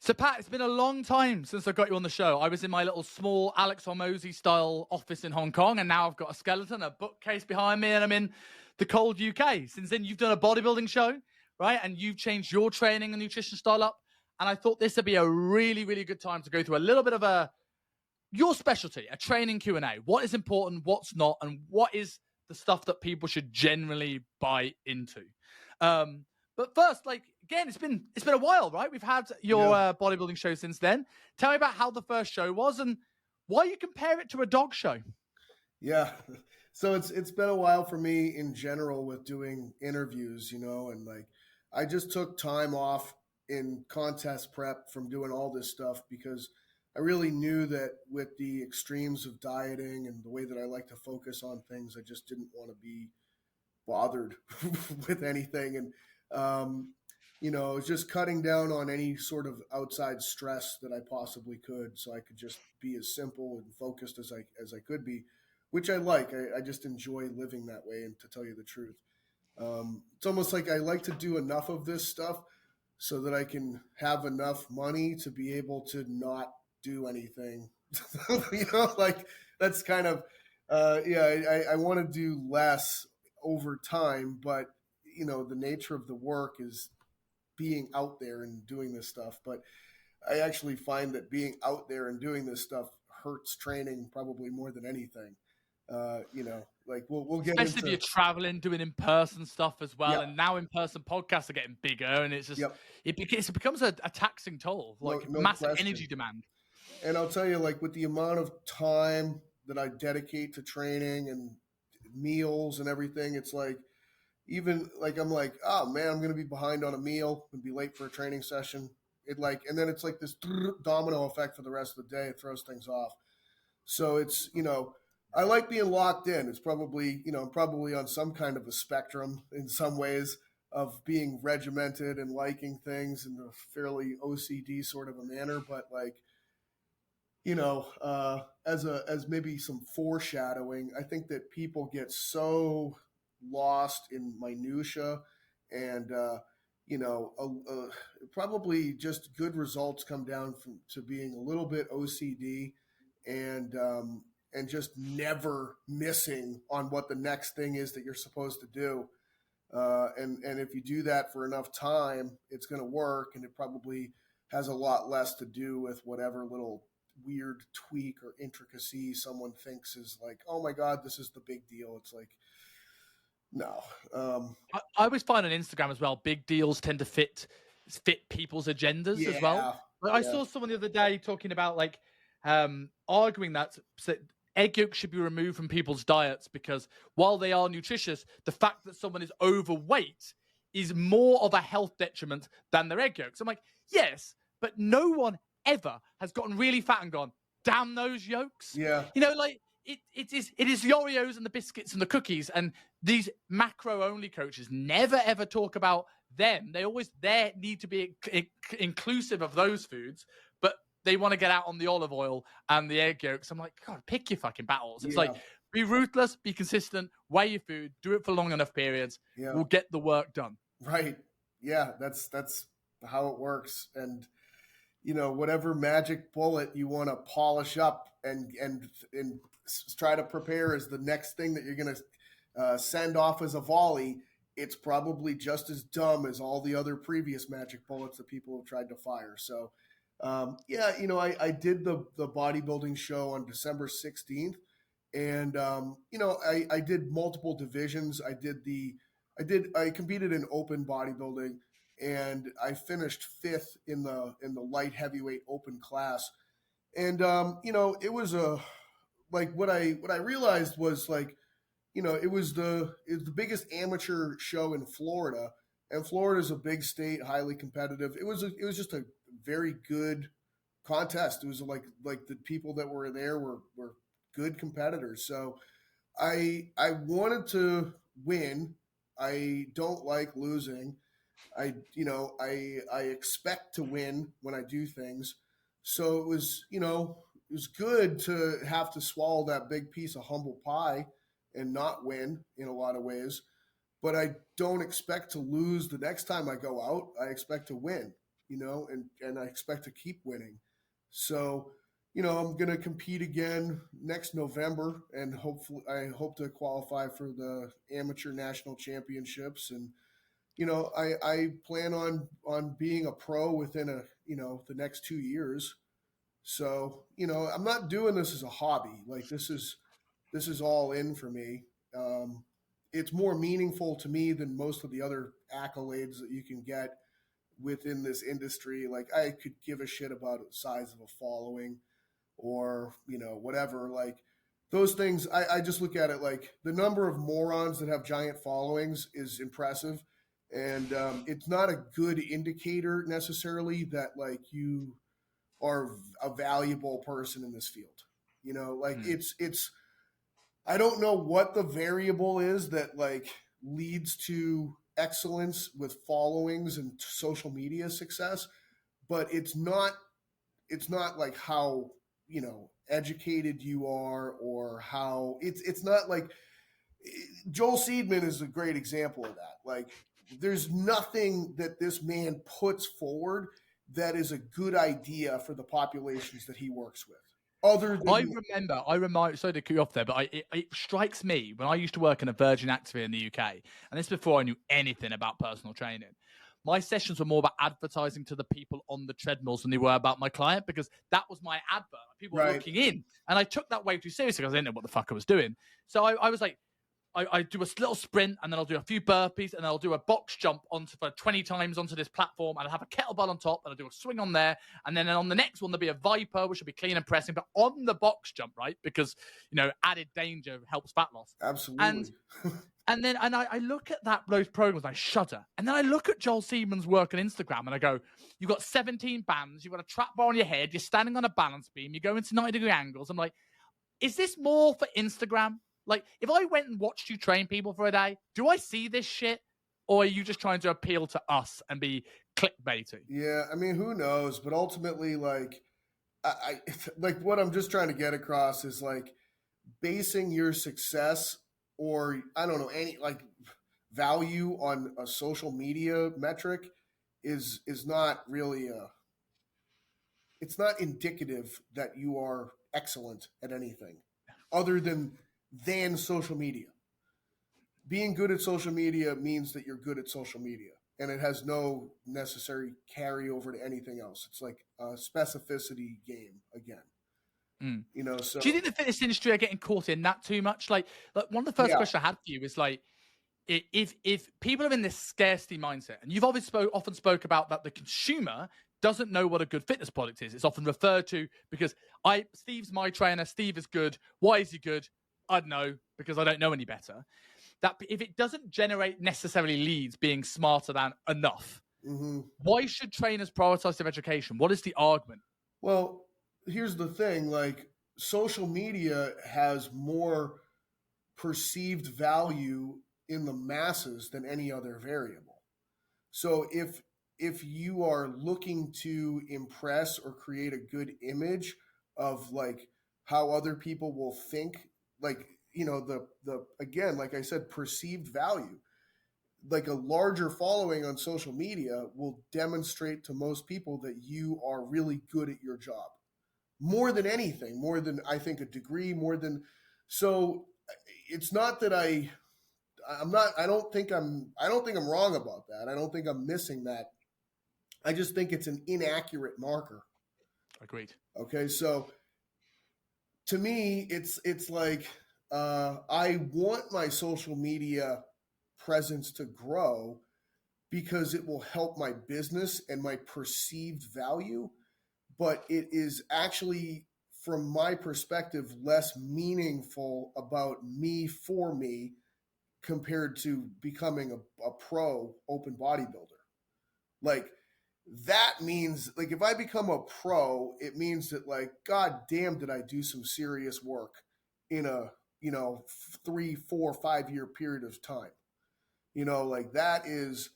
So, Pat, it's been a long time since I got you on the show. I was in my little small Alex Hormozy style office in Hong Kong, and now I've got a skeleton, a bookcase behind me, and I'm in the cold UK. Since then, you've done a bodybuilding show, right? And you've changed your training and nutrition style up. And I thought this would be a really, really good time to go through a little bit of your specialty, a training Q&A. What is important, what's not, and what is the stuff that people should generally buy into? But first, again, it's been a while, right? We've had your bodybuilding show since then. Tell me about how the first show was and why you compare it to a dog show. Yeah, so it's been a while for me in general with doing interviews, and I just took time off in contest prep from doing all this stuff because I really knew that with the extremes of dieting and the way that I like to focus on things, I just didn't want to be bothered with anything. And it was just cutting down on any sort of outside stress that I possibly could, so I could just be as simple and focused as I could be, which I like. I just enjoy living that way, and to tell you the truth, it's almost like I like to do enough of this stuff so that I can have enough money to be able to not do anything. That's kind of I want to do less over time, but the nature of the work is being out there and doing this stuff. But I actually find that being out there and doing this stuff hurts training probably more than anything. We'll get especially if you're traveling, doing in-person stuff as well. Yep. And now in-person podcasts are getting bigger, and it's just it becomes a taxing toll, massive question. Energy demand. And I'll tell you, with the amount of time that I dedicate to training and meals and everything, it's I'm oh man, I'm going to be behind on a meal and be late for a training session. And then it's like this domino effect for the rest of the day. It throws things off. So it's, I like being locked in. It's probably, probably on some kind of a spectrum in some ways of being regimented and liking things in a fairly OCD sort of a manner. But as maybe some foreshadowing, I think that people get so lost in minutia and, probably just good results come down to being a little bit OCD and just never missing on what the next thing is that you're supposed to do. And if you do that for enough time, it's going to work, and it probably has a lot less to do with whatever little weird tweak or intricacy someone thinks is oh my God, this is the big deal. It's no. I always find on Instagram as well, big deals tend to fit people's agendas as well. I saw someone the other day talking about arguing that egg yolks should be removed from people's diets because while they are nutritious, the fact that someone is overweight is more of a health detriment than their egg yolks. I'm like, yes, but no one ever has gotten really fat and gone, damn those yolks. Yeah. It is the Oreos and the biscuits and the cookies, and these macro-only coaches never, ever talk about them. They always need to be inclusive of those foods, but they want to get out on the olive oil and the egg yolks. I'm like, God, pick your fucking battles. It's be ruthless, be consistent, weigh your food, do it for long enough periods. Yeah. We'll get the work done. Right. Yeah, that's how it works. And whatever magic bullet you want to polish up and try to prepare as the next thing that you're going to send off as a volley, it's probably just as dumb as all the other previous magic bullets that people have tried to fire. So, I did the bodybuilding show on December 16th, and I did multiple divisions. I competed in open bodybuilding, and I finished 5th in the light heavyweight open class. And it was what I realized was it was the biggest amateur show in Florida, and Florida is a big state, highly competitive. It was just a very good contest. It was like the people that were there were good competitors. So I wanted to win. I don't like losing. I expect to win when I do things. So it was good to have to swallow that big piece of humble pie and not win in a lot of ways. But I don't expect to lose the next time I go out. I expect to win, and I expect to keep winning. So, I'm going to compete again next November, and hopefully I hope to qualify for the amateur national championships. And, I plan on being a pro within the next 2 years. So, I'm not doing this as a hobby. Like this is all in for me. It's more meaningful to me than most of the other accolades that you can get within this industry. Like I could give a shit about the size of a following or, whatever. Like those things, I just look at it like the number of morons that have giant followings is impressive. And it's not a good indicator necessarily that like you are a valuable person in this field. It's I don't know what the variable is that like leads to excellence with followings and social media success, but it's not like how, educated you are or how it's not like Joel Seedman is a great example of that. Like there's nothing that this man puts forward that is a good idea for the populations that he works with. Other than I remember, sorry to cut you off there, but it strikes me when I used to work in a Virgin Active in the UK, and this before I knew anything about personal training. My sessions were more about advertising to the people on the treadmills than they were about my client, because that was my advert. People were looking in, and I took that way too seriously because I didn't know what the fuck I was doing. So I was like, I do a little sprint, and then I'll do a few burpees, and then I'll do a box jump for 20 times onto this platform, and I'll have a kettlebell on top, and I'll do a swing on there, and then on the next one, there'll be a Viper, which will be clean and pressing, but on the box jump, right? Because, added danger helps fat loss. Absolutely. And then I look at those programs, I shudder. And then I look at Joel Seaman's work on Instagram, and I go, you've got 17 bands, you've got a trap bar on your head, you're standing on a balance beam, you go into 90-degree angles. I'm like, is this more for Instagram? Like, if I went and watched you train people for a day, do I see this shit? Or are you just trying to appeal to us and be clickbaity? Yeah, I mean, who knows? But ultimately, like, I like what I'm just trying to get across is like basing your success or I don't know any like value on a social media metric is not really it's not indicative that you are excellent at anything other than social media. Being good at social media means that you're good at social media, and it has no necessary carryover to anything else. It's like a specificity game again. So do you think the fitness industry are getting caught in that too much? Like one of the first questions I had for you is like, if people are in this scarcity mindset, and you've often spoke about that the consumer doesn't know what a good fitness product is. It's often referred to because Steve's my trainer, Steve is good. Why is he good? I don't know, because I don't know any better. That if it doesn't generate necessarily leads being smarter than enough, why should trainers prioritize their education? What is the argument? Well, here's the thing, like social media has more perceived value in the masses than any other variable. So if you are looking to impress or create a good image of like how other people will think, like, the again, like I said, perceived value, like a larger following on social media will demonstrate to most people that you are really good at your job. More than anything, more than I think a degree, so it's not that I don't think I'm wrong about that. I don't think I'm missing that. I just think it's an inaccurate marker. Agreed. Okay, so to me, it's like I want my social media presence to grow because it will help my business and my perceived value, but it is actually, from my perspective, less meaningful about me for me compared to becoming a pro open bodybuilder. Like, that means, like, if I become a pro, it means that, like, God damn, did I do some serious work in a 3, 4, 5 year period of time. Like that is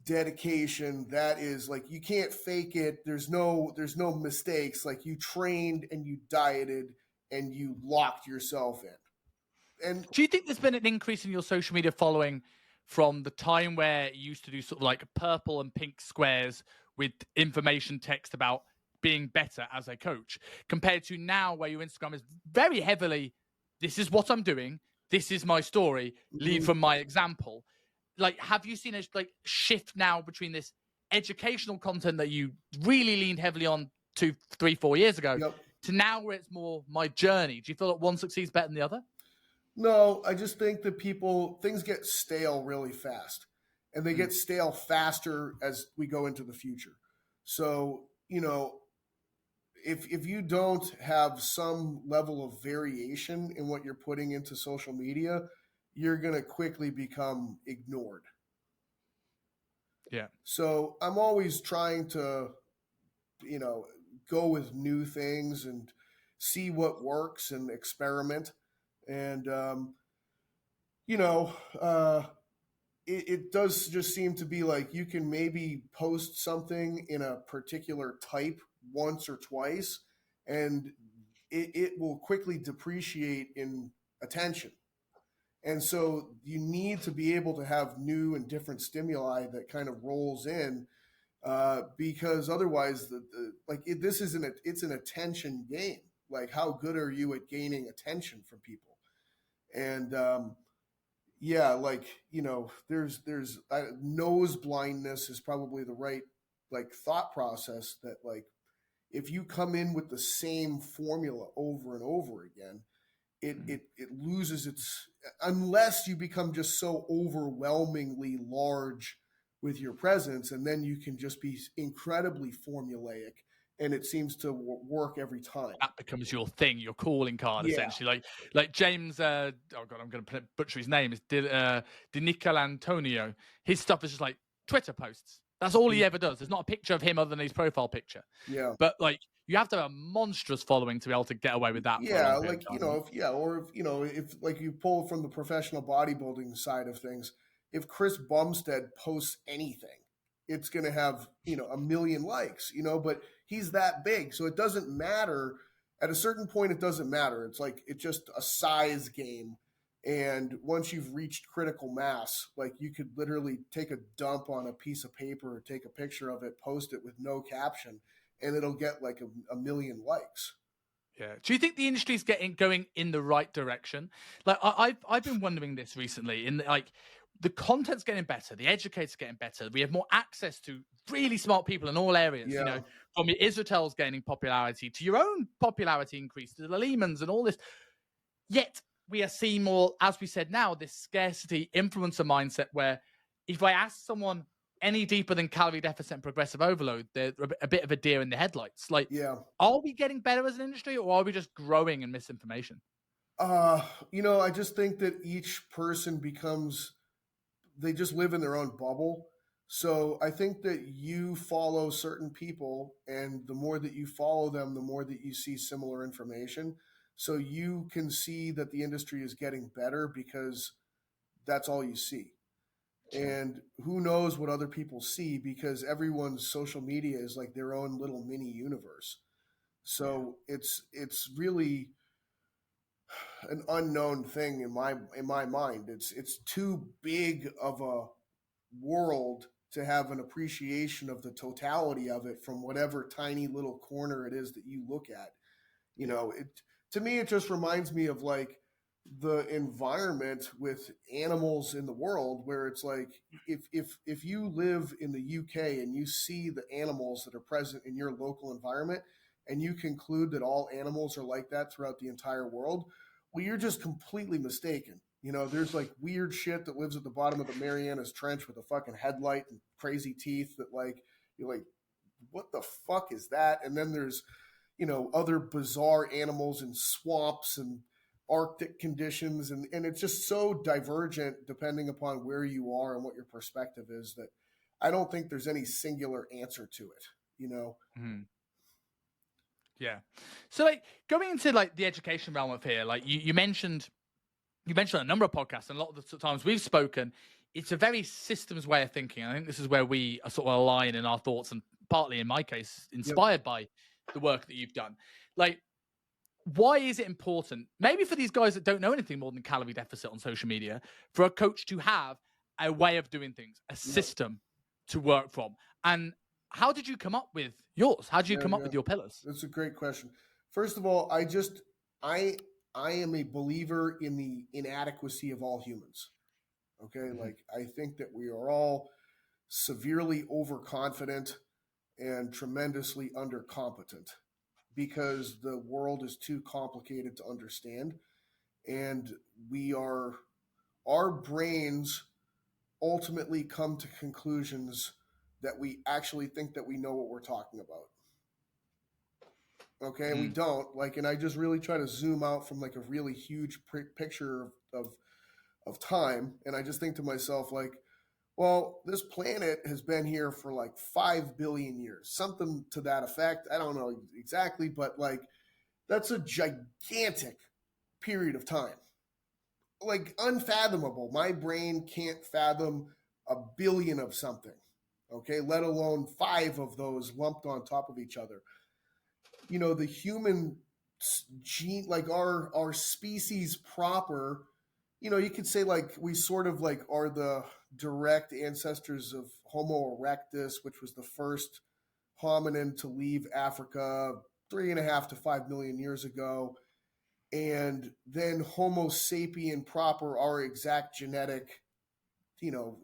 dedication. That is like, you can't fake it. There's no mistakes. Like you trained and you dieted and you locked yourself in. And do you think there's been an increase in your social media following from the time where you used to do sort of like purple and pink squares with information text about being better as a coach, compared to now where your Instagram is very heavily, this is what I'm doing, this is my story, lead from my example. Like, have you seen a shift now between this educational content that you really leaned heavily on 2, 3, 4 years ago to now where it's more my journey? Do you feel that one succeeds better than the other? No, I just think that things get stale really fast, and they get stale faster as we go into the future. So, if you don't have some level of variation in what you're putting into social media, you're going to quickly become ignored. Yeah. So I'm always trying to, go with new things and see what works and experiment. And, it does just seem to be like you can maybe post something in a particular type once or twice, and it will quickly depreciate in attention. And so you need to be able to have new and different stimuli that kind of rolls in, because otherwise, it's an attention game. Like, how good are you at gaining attention from people? And there's nose blindness is probably the right thought process, that if you come in with the same formula over and over again, it loses its, unless you become just so overwhelmingly large with your presence, and then you can just be incredibly formulaic, and it seems to work every time. That becomes your thing, your calling card, essentially. Like James, oh God, I'm going to butcher his name. It's Di Nicol Antonio. His stuff is just like Twitter posts. That's all he ever does. There's not a picture of him other than his profile picture. Yeah. But you have to have a monstrous following to be able to get away with that. Yeah, if you pull from the professional bodybuilding side of things, if Chris Bumstead posts anything, it's going to have, 1 million likes, but he's that big. So it doesn't matter. At a certain point, it doesn't matter. It's just a size game. And once you've reached critical mass, you could literally take a dump on a piece of paper, or take a picture of it, post it with no caption, and it'll get 1 million likes. Yeah. Do you think the industry is going in the right direction? I've been wondering this recently. The content's getting better, the educators getting better. We have more access to really smart people in all areas. Yeah. From your Israel's gaining popularity to your own popularity increase to the Lehmans and all this. Yet we are seeing more, as we said now, this scarcity influencer mindset where if I ask someone any deeper than calorie deficit and progressive overload, they're a bit of a deer in the headlights. Are we getting better as an industry, or are we just growing in misinformation? I just think that each person they just live in their own bubble. So I think that you follow certain people, and the more that you follow them, the more that you see similar information. So you can see that the industry is getting better because that's all you see. And who knows what other people see, because everyone's social media is like their own little mini universe. So it's really an unknown thing in my mind. It's too big of a world to have an appreciation of the totality of it from whatever tiny little corner it is that you look at. To me, it just reminds me of the environment with animals in the world, where it's if you live in the UK and you see the animals that are present in your local environment, and you conclude that all animals are like that throughout the entire world, well, you're just completely mistaken. There's weird shit that lives at the bottom of the Marianas Trench with a fucking headlight and crazy teeth that you're like, what the fuck is that? And then there's, other bizarre animals in swamps and Arctic conditions. And it's just so divergent depending upon where you are and what your perspective is, that I don't think there's any singular answer to it, Mm-hmm. Yeah. So going into the education realm of here, you mentioned a number of podcasts, and a lot of the times we've spoken, it's a very systems way of thinking. I think this is where we are sort of align in our thoughts, and partly in my case, inspired by the work that you've done. Why is it important, maybe for these guys that don't know anything more than calorie deficit on social media, for a coach to have a way of doing things, a system to work from? And how did you come up with yours? How did you come up Yeah. with your pillars? That's a great question. First of all, I am a believer in the inadequacy of all humans. Okay, like I think that we are all severely overconfident and tremendously undercompetent because the world is too complicated to understand, and our brains ultimately come to conclusions that we actually think that we know what we're talking about. Okay, and we don't, like, and I just really try to zoom out from like a really huge picture of time, and I just think to myself, like, well, this planet has been here for like 5 billion years, something to that effect. I don't know exactly, but like that's a gigantic period of time, like unfathomable. My brain can't fathom a billion of something, okay, let alone 5 of those lumped on top of each other. You know, the human gene, like our species proper, you know, you could say like we sort of like are the direct ancestors of Homo erectus, which was the first hominin to leave Africa 3.5 to 5 million years ago. And then Homo sapien proper, our exact genetic, you know,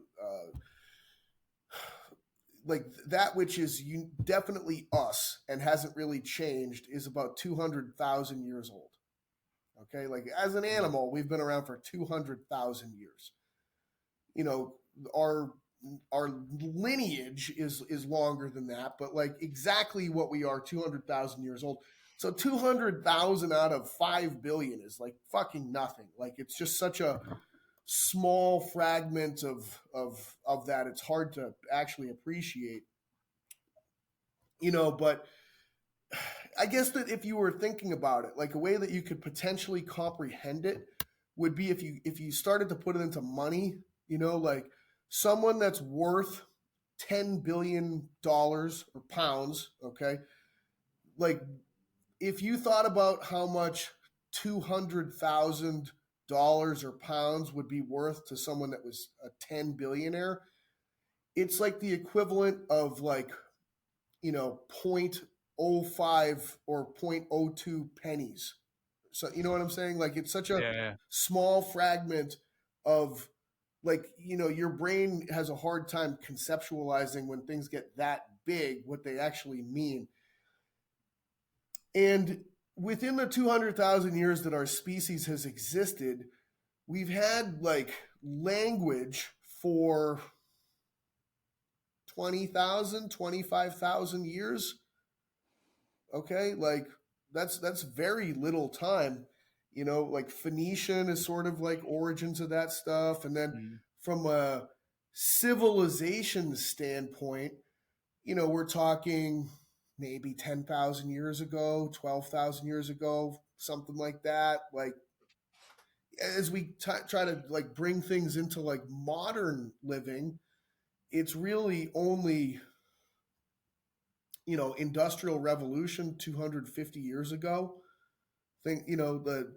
like that which is definitely us and hasn't really changed, is about 200,000 years old. Okay, like as an animal, we've been around for 200,000 years. You know, our lineage is longer than that, but like exactly what we are, 200,000 years old. So 200,000 out of 5 billion is like fucking nothing. Like it's just such a small fragment of that. It's hard to actually appreciate. You know, but I guess that if you were thinking about it, like a way that you could potentially comprehend it would be if you started to put it into money, you know, like someone that's worth $10 billion or pounds, okay? Like if you thought about how much $200,000 or pounds would be worth to someone that was a 10 billionaire, it's like the equivalent of like, you know, 0.05 or 0.02 pennies. So you know what I'm saying? Like it's such a small fragment of, like, you know, your brain has a hard time conceptualizing when things get that big what they actually mean. And within the 200,000 years that our species has existed, we've had like language for 20,000, 25,000 years. Okay, like that's very little time. You know, like Phoenician is sort of like origins of that stuff, and then from a civilization standpoint, you know, we're talking maybe 10,000 years ago, 12,000 years ago, something like that. Like as we try to like bring things into like modern living, it's really only, you know, industrial revolution 250 years ago. Think, you know, the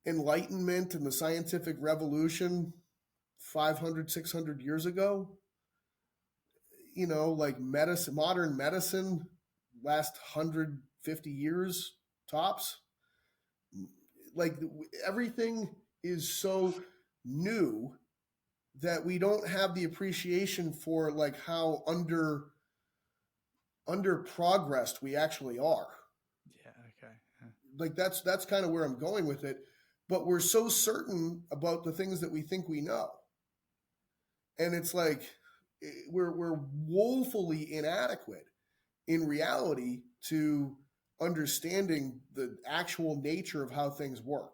enlightenment and the scientific revolution 500, 600 years ago. You know, like medicine, modern medicine, last 150 years tops. Like everything is so new that we don't have the appreciation for like how under progressed we actually are. Yeah, okay. Yeah. Like that's kind of where I'm going with it. But we're so certain about the things that we think we know. And it's like we're woefully inadequate in reality to understanding the actual nature of how things work.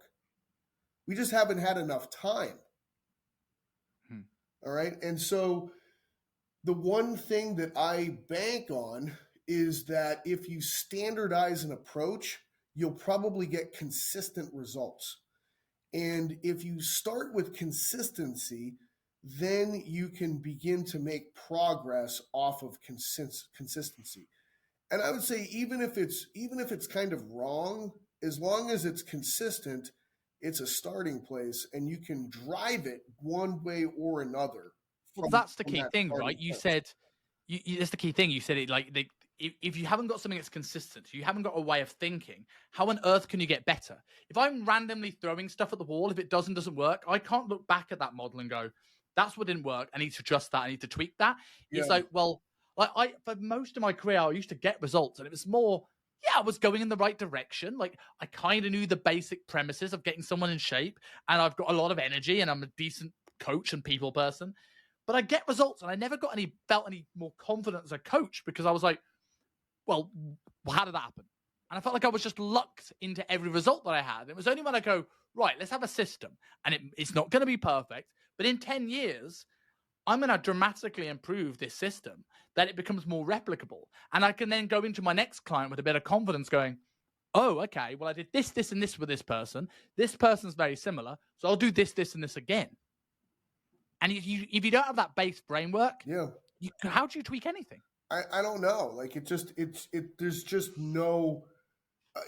We just haven't had enough time. All right. And so the one thing that I bank on is that if you standardize an approach, you'll probably get consistent results. And if you start with consistency, then you can begin to make progress off of consistency. And I would say even if it's kind of wrong, as long as it's consistent, it's a starting place, and you can drive it one way or another. Well, that's the key thing, right? You said that's the key thing. You said it like if you haven't got something that's consistent, you haven't got a way of thinking, how on earth can you get better? If I'm randomly throwing stuff at the wall, if it doesn't work, I can't look back at that model and go, that's what didn't work. I need to adjust that. I need to tweak that. Yeah. It's like, well, I for most of my career, I used to get results, and it was more, yeah, I was going in the right direction. Like, I kind of knew the basic premises of getting someone in shape, and I've got a lot of energy, and I'm a decent coach and people person. But I get results, and I never felt any more confident as a coach, because I was like, well, how did that happen? And I felt like I was just lucked into every result that I had. It was only when I go, right, let's have a system, and it's not going to be perfect, but in 10 years, I'm going to dramatically improve this system that it becomes more replicable. And I can then go into my next client with a bit of confidence going, oh, okay, well, I did this, this, and this with this person. This person's very similar, so I'll do this, this, and this again. And if you don't have that base framework, how do you tweak anything? I don't know. Like, there's just no,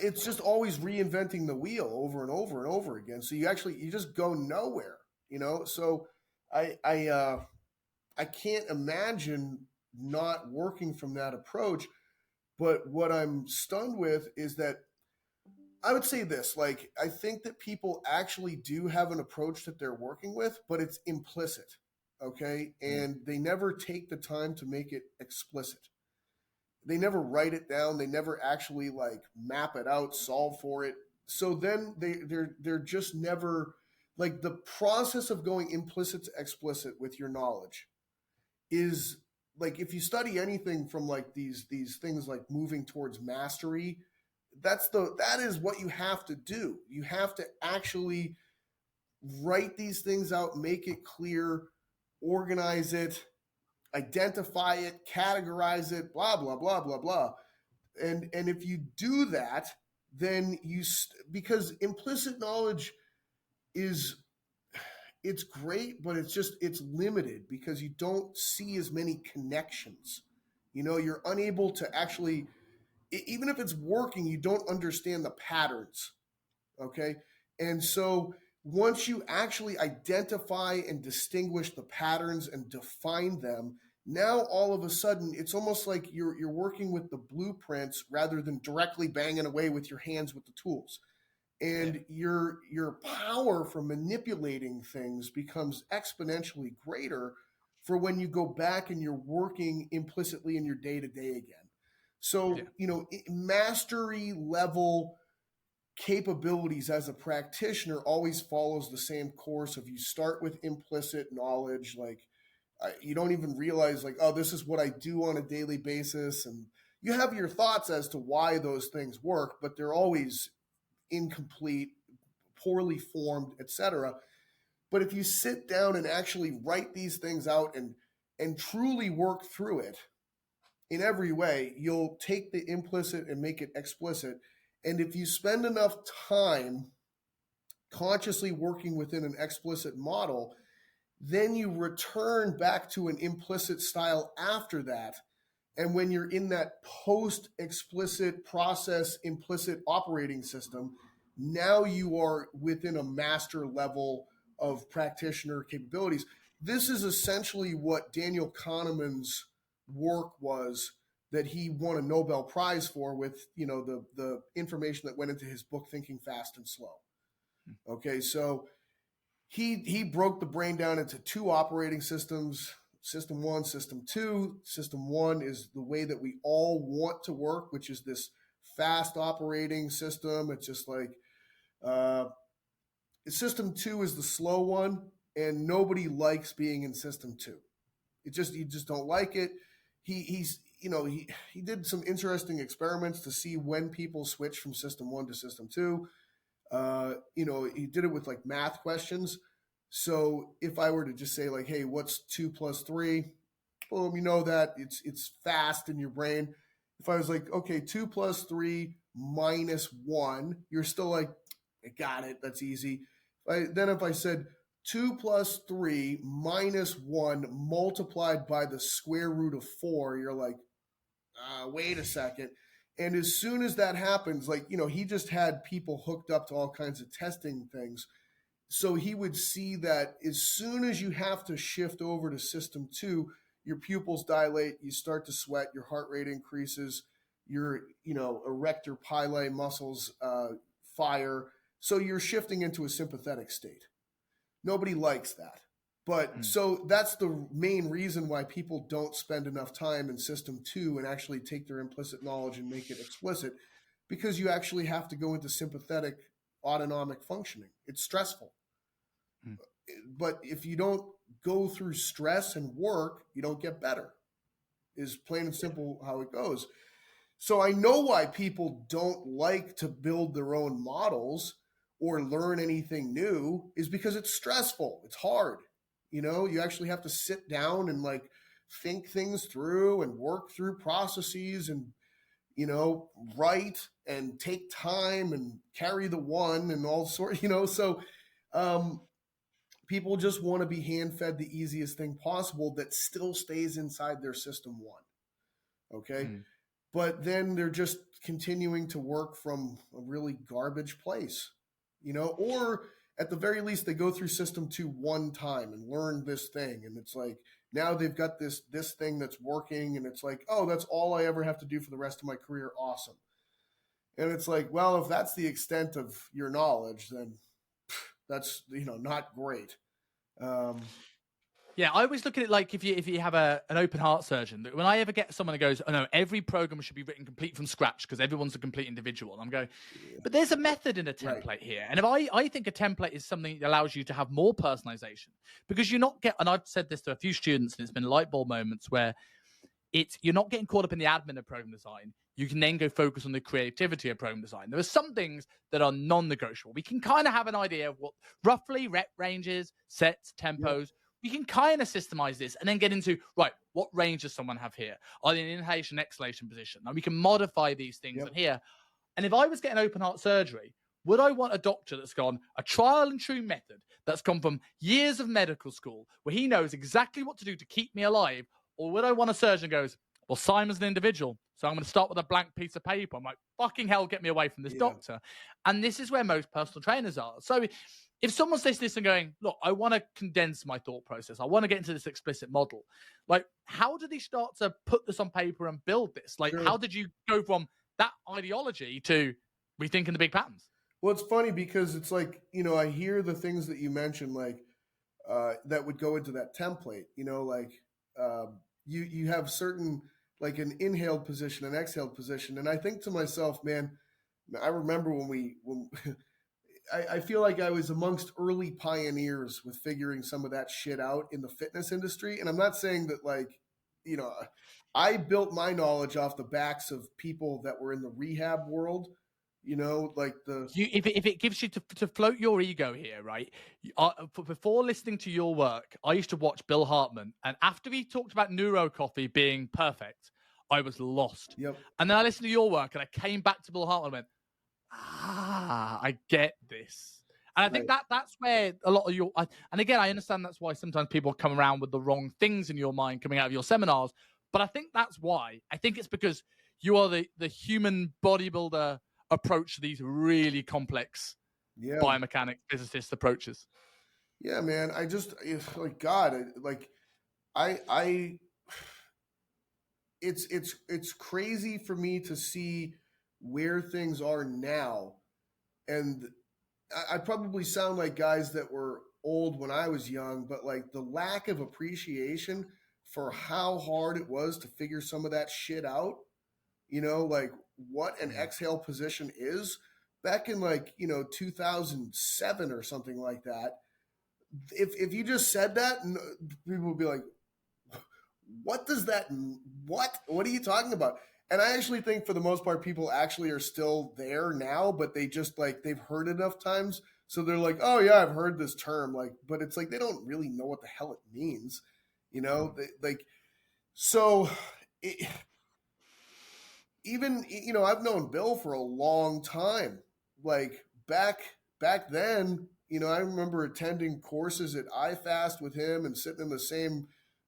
it's just always reinventing the wheel over and over and over again. So you just go nowhere, you know? So I can't imagine not working from that approach. But what I'm stunned with is that I would say this, like, I think that people actually do have an approach that they're working with, but it's implicit. Okay. And they never take the time to make it explicit. They never write it down. They never actually like map it out, solve for it. So then they're just never, like, the process of going implicit to explicit with your knowledge is like, if you study anything from like these things like moving towards mastery, that is what you have to do. You have to actually write these things out, make it clear, organize it, identify it, categorize it, blah, blah, blah, blah, blah. And if you do that, then because implicit knowledge it's great, but it's limited because you don't see as many connections. You know, you're unable to actually, even if it's working, you don't understand the patterns. Okay. And so once you actually identify and distinguish the patterns and define them, now all of a sudden it's almost like you're working with the blueprints rather than directly banging away with your hands with the tools. And your power for manipulating things becomes exponentially greater for when you go back and you're working implicitly in your day-to-day again. So, mastery level capabilities as a practitioner always follows the same course of, you start with implicit knowledge, like you don't even realize like, oh, this is what I do on a daily basis. And you have your thoughts as to why those things work, but they're always incomplete, poorly formed, etc. But if you sit down and actually write these things out and truly work through it in every way, you'll take the implicit and make it explicit. And if you spend enough time consciously working within an explicit model, then you return back to an implicit style after that. And when you're in that post-explicit process, implicit operating system, now you are within a master level of practitioner capabilities. This is essentially what Daniel Kahneman's work was, that he won a Nobel Prize for, with the information that went into his book Thinking Fast and Slow. Okay, so he broke the brain down into two operating systems: System 1, System 2. System 1 is the way that we all want to work, which is this fast operating system. It's just like System 2 is the slow one, and nobody likes being in System 2. You just don't like it. He did some interesting experiments to see when people switch from System 1 to System 2. He did it with like math questions. So if I were to just say like, hey, what's 2 plus 3? Boom, you know that it's fast in your brain. If I was like, okay, 2 plus 3 minus 1, you're still like, I got it, that's easy. If I said 2 plus 3 minus 1 multiplied by the square root of 4, you're like, wait a second. And as soon as that happens, like, he just had people hooked up to all kinds of testing things. So he would see that as soon as you have to shift over to System 2, your pupils dilate, you start to sweat, your heart rate increases, your, erector pili muscles fire. So you're shifting into a sympathetic state. Nobody likes that. But so that's the main reason why people don't spend enough time in System 2 and actually take their implicit knowledge and make it explicit, because you actually have to go into sympathetic autonomic functioning. It's stressful. But if you don't go through stress and work, you don't get better, is plain and simple how it goes. So I know why people don't like to build their own models or learn anything new, is because it's stressful. It's hard. You actually have to sit down and like think things through and work through processes and, write and take time and carry the one and all sorts, so people just want to be hand fed the easiest thing possible that still stays inside their System 1. Okay. But then they're just continuing to work from a really garbage place, or at the very least, they go through System 2 one time and learn this thing. And it's like, now they've got this thing that's working. And it's like, oh, that's all I ever have to do for the rest of my career. Awesome. And it's like, well, if that's the extent of your knowledge, then that's, not great. Yeah, I always look at it like if you have an open heart surgeon, when I ever get someone who goes, oh no, every program should be written complete from scratch because everyone's a complete individual. And I'm going, but there's a method in a template here. And if I think a template is something that allows you to have more personalization, because and I've said this to a few students, and it's been light bulb moments where you're not getting caught up in the admin of program design. You can then go focus on the creativity of program design. There are some things that are non-negotiable. We can kind of have an idea of what roughly rep ranges, sets, tempos. We can kind of systemize this and then get into, right, what range does someone have here? Are they in inhalation, exhalation position? And we can modify these things in here. And if I was getting open heart surgery, would I want a doctor that's gone a trial and true method, that's gone from years of medical school, where he knows exactly what to do to keep me alive? Or would I want a surgeon who goes, well, Simon's an individual, so I'm going to start with a blank piece of paper. I'm like, fucking hell, get me away from this doctor. And this is where most personal trainers are. So if someone says this and going, look, I want to condense my thought process, I want to get into this explicit model, like, how did he start to put this on paper and build this? Like, how did you go from that ideology to rethinking the big patterns? Well, it's funny because it's like, I hear the things that you mentioned, like, that would go into that template, like, you have certain, like an inhaled position, an exhaled position. And I think to myself, man, I remember when I feel like I was amongst early pioneers with figuring some of that shit out in the fitness industry. And I'm not saying that, like, I built my knowledge off the backs of people that were in the rehab world, like if it gives you to float your ego here, right? Before listening to your work, I used to watch Bill Hartman. And after he talked about Neuro Coffee being perfect, I was lost. And then I listened to your work and I came back to Bill Hartman and went, I get this. And I think that's where a lot of and again, I understand that's why sometimes people come around with the wrong things in your mind coming out of your seminars. But I think that's why. I think it's because you are the human bodybuilder approach to these really complex biomechanics, physicist approaches. Yeah, man. Like, God, it's crazy for me to see where things are now. And I probably sound like guys that were old when I was young, but like the lack of appreciation for how hard it was to figure some of that shit out, like what an exhale position is back in 2007 or something like that. If you just said that, people would be like, what does that, what are you talking about? And I actually think for the most part, people actually are still there now, but they just they've heard enough times. So they're like, oh yeah, I've heard this term. But it's like, they don't really know what the hell it means, even, I've known Bill for a long time. Like back then, I remember attending courses at iFast with him and sitting in the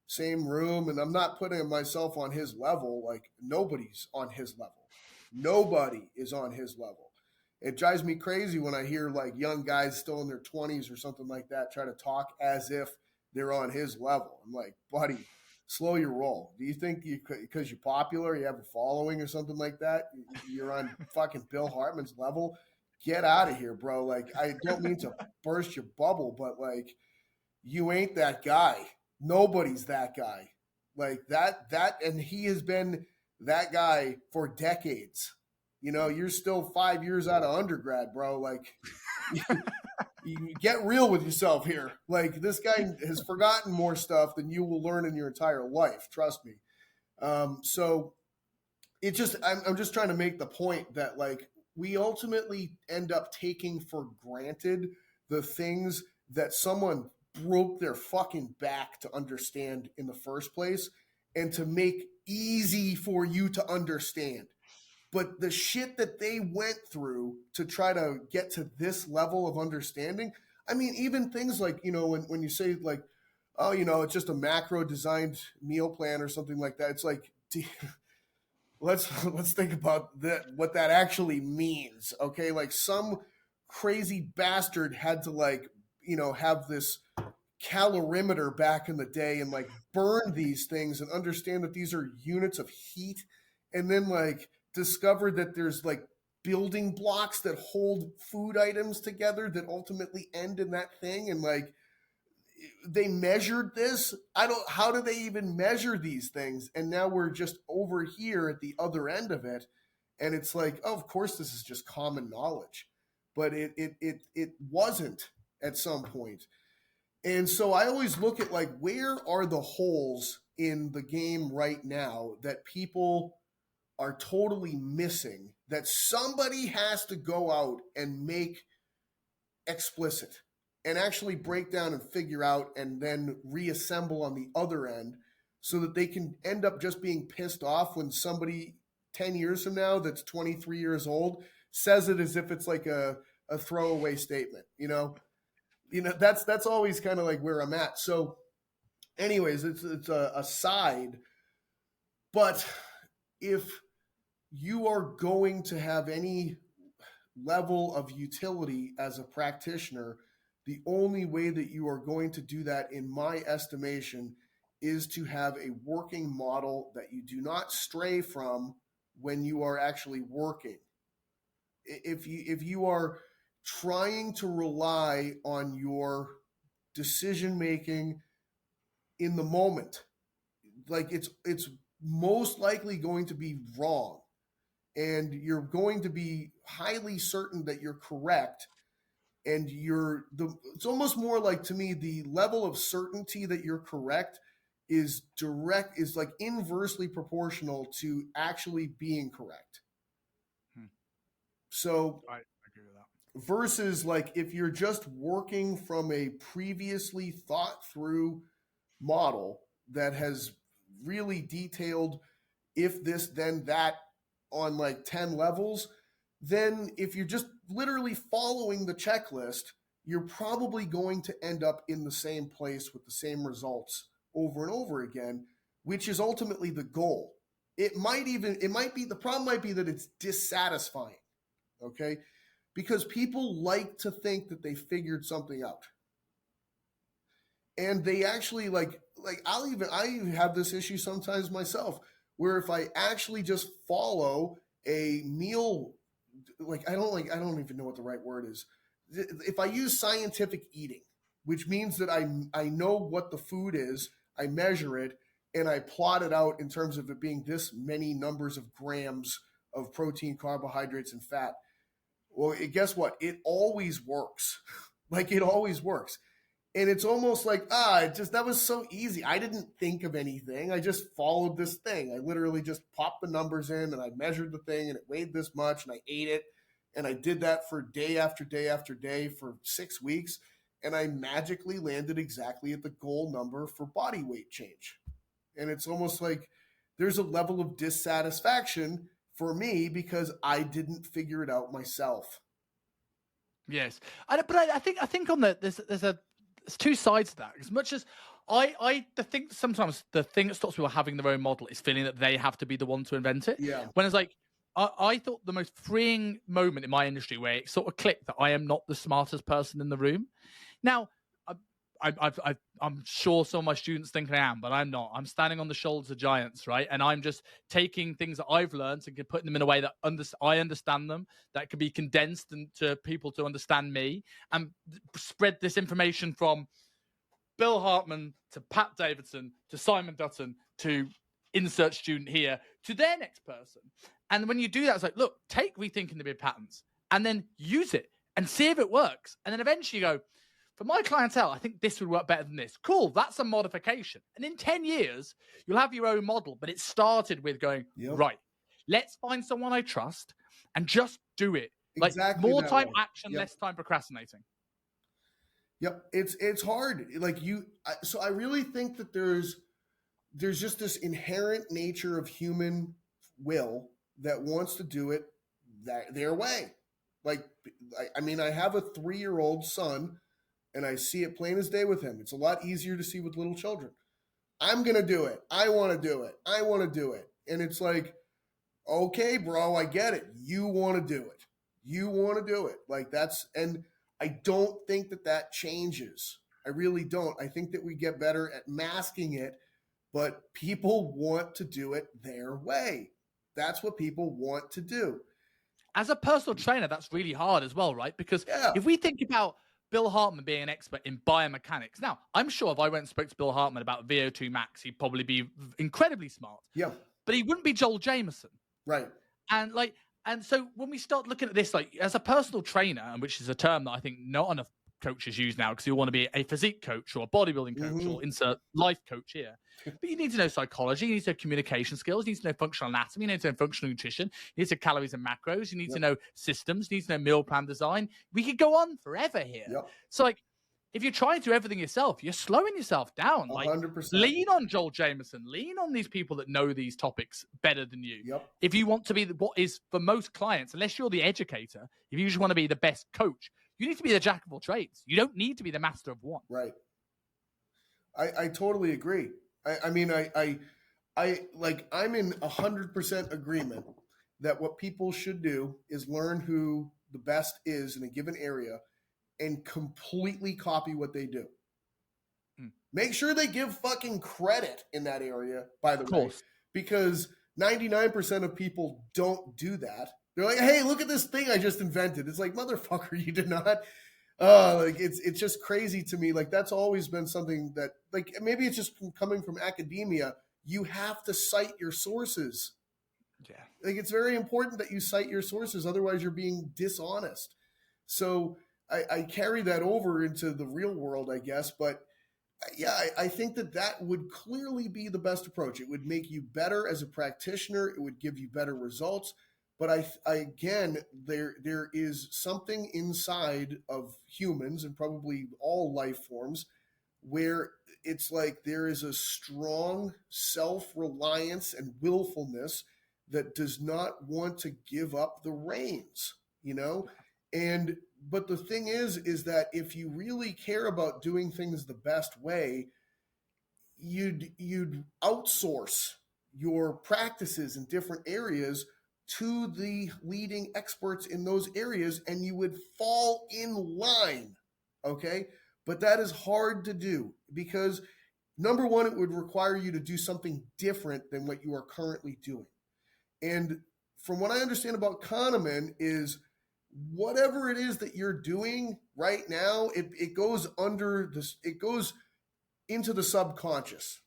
same room. And I'm not putting myself on his level. Like, nobody's on his level. Nobody is on his level. It drives me crazy when I hear like young guys still in their 20s or something like that try to talk as if they're on his level. I'm like, buddy, slow your roll. Do you think because you're popular, you have a following or something like that, you're on fucking Bill Hartman's level? Get out of here, bro. Like, I don't mean to burst your bubble, but like, you ain't that guy. Nobody's that guy. Like that, and he has been that guy for decades. You know, you're still 5 years out of undergrad, bro. Like, you get real with yourself here. Like, this guy has forgotten more stuff than you will learn in your entire life. Trust me. So it just, I'm just trying to make the point that, like, we ultimately end up taking for granted the things that someone broke their fucking back to understand in the first place and to make easy for you to understand. But the shit that they went through to try to get to this level of understanding, I mean, even things like, you know, when you say like, oh, you know, it's just a macro designed meal plan or something like that. It's like, let's think about that, what that actually means. Okay. Like, some crazy bastard had to, like, you know, have this calorimeter back in the day and like burn these things and understand that these are units of heat, and then like discovered that there's like building blocks that hold food items together that ultimately end in that thing. And like, they measured this. How do they even measure these things? And now we're just over here at the other end of it. And it's like, oh, of course, this is just common knowledge, but it wasn't at some point. And so I always look at, like, where are the holes in the game right now that people are totally missing, that somebody has to go out and make explicit and actually break down and figure out and then reassemble on the other end, so that they can end up just being pissed off when somebody 10 years from now that's 23 years old says it as if it's like a throwaway statement, you know? You know, that's always kind of like where I'm at. So anyways, it's a side, but if you are going to have any level of utility as a practitioner, the only way that you are going to do that, in my estimation, is to have a working model that you do not stray from when you are actually working. If you are trying to rely on your decision making in the moment, like, it's most likely going to be wrong, and you're going to be highly certain that you're correct, and it's almost more like, to me, the level of certainty that you're correct is like inversely proportional to actually being correct. So I agree with that. Versus, like, if you're just working from a previously thought through model that has really detailed if this then that on like 10 levels, then if you're just literally following the checklist, you're probably going to end up in the same place with the same results over and over again, which is ultimately the goal. The problem might be that it's dissatisfying. Okay. Because people like to think that they figured something out. And they actually I even have this issue sometimes myself, where if I actually just follow a meal, I don't even know what the right word is. If I use scientific eating, which means that I know what the food is, I measure it, and I plot it out in terms of it being this many numbers of grams of protein, carbohydrates, and fat. Well, guess what? It always works. Like, it always works. And it's almost like, that was so easy. I didn't think of anything. I just followed this thing. I literally just popped the numbers in and I measured the thing and it weighed this much and I ate it. And I did that for day after day after day for 6 weeks. And I magically landed exactly at the goal number for body weight change. And it's almost like there's a level of dissatisfaction for me because I didn't figure it out myself. Yes, but I think on there's two sides to that. As much as sometimes the thing that stops people having their own model is feeling that they have to be the one to invent it. Yeah. When it's like, I thought the most freeing moment in my industry where it sort of clicked that I am not the smartest person in the room. Now, I'm sure some of my students think I am, but I'm not. I'm standing on the shoulders of giants, right? And I'm just taking things that I've learned and putting them in a way that I understand them, that can be condensed into people to understand me, and spread this information from Bill Hartman to Pat Davidson to Simon Dutton to insert student here to their next person. And when you do that, it's like, look, take rethinking the big patterns and then use it and see if it works. And then eventually you go, for my clientele, I think this would work better than this. Cool, that's a modification. And in 10 years, you'll have your own model. But it started with going, right, let's find someone I trust and just do it. Exactly, like more time action, less time procrastinating. Yep, it's hard. So I really think that there's just this inherent nature of human will that wants to do it their way. Like, I mean, I have a 3-year-old son, and I see it plain as day with him. It's a lot easier to see with little children. I'm going to do it. I want to do it. I want to do it. And it's like, okay, bro, I get it. You want to do it. You want to do it. Like, and I don't think that changes. I really don't. I think that we get better at masking it, but people want to do it their way. That's what people want to do. As a personal trainer, that's really hard as well, right? Because if we think about Bill Hartman being an expert in biomechanics. Now, I'm sure if I went and spoke to Bill Hartman about VO2 max, he'd probably be incredibly smart. Yeah. But he wouldn't be Joel Jameson. Right. And so when we start looking at this, like as a personal trainer, which is a term that I think not enough coaches use now, because you want to be a physique coach or a bodybuilding coach or insert life coach here. But you need to know psychology, you need to know communication skills, you need to know functional anatomy, you need to know functional nutrition, you need to know calories and macros, you need to know systems, you need to know meal plan design. We could go on forever here. So like, if you're trying to do everything yourself, you're slowing yourself down. 100%. Like, lean on Joel Jameson, lean on these people that know these topics better than you. If you want to be what is for most clients, unless you're the educator, if you just want to be the best coach, you need to be the jack of all trades. You don't need to be the master of one. Right. I totally agree. I'm in 100% agreement that what people should do is learn who the best is in a given area and completely copy what they do. Make sure they give fucking credit in that area, by the way, because 99% of people don't do that. They're like, hey, look at this thing I just invented. It's like, motherfucker, you did not. It's just crazy to me. Like, that's always been something that, like, maybe it's just coming from academia. You have to cite your sources. Yeah. Like, it's very important that you cite your sources. Otherwise, you're being dishonest. So I carry that over into the real world, I guess. But yeah, I think that would clearly be the best approach. It would make you better as a practitioner. It would give you better results. But again, there is something inside of humans and probably all life forms where it's like there is a strong self-reliance and willfulness that does not want to give up the reins, you know? But the thing is that if you really care about doing things the best way, you'd outsource your practices in different areas to the leading experts in those areas, and you would fall in line, okay? But that is hard to do because, number one, it would require you to do something different than what you are currently doing. And from what I understand about Kahneman is whatever it is that you're doing right now, it goes under this, it goes into the subconscious.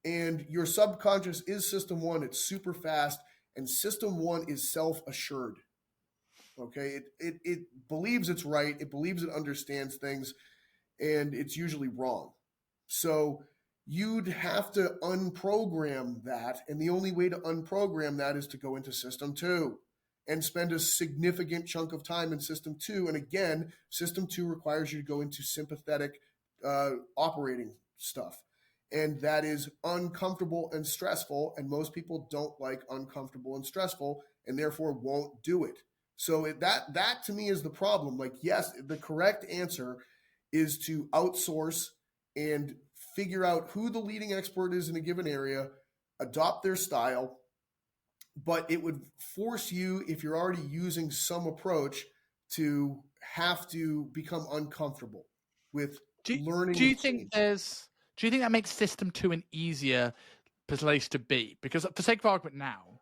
And your subconscious is system one. It's super fast. And system one is self-assured, okay? It believes it's right. It believes it understands things, and it's usually wrong. So you'd have to unprogram that, and the only way to unprogram that is to go into system two and spend a significant chunk of time in system two. And again, system two requires you to go into sympathetic operating stuff. And that is uncomfortable and stressful. And most people don't like uncomfortable and stressful and therefore won't do it. So that to me is the problem. Like, yes, the correct answer is to outsource and figure out who the leading expert is in a given area, adopt their style. But it would force you, if you're already using some approach, to have to become uncomfortable with learning. Do you think that makes system 2 an easier place to be? Because for sake of argument now,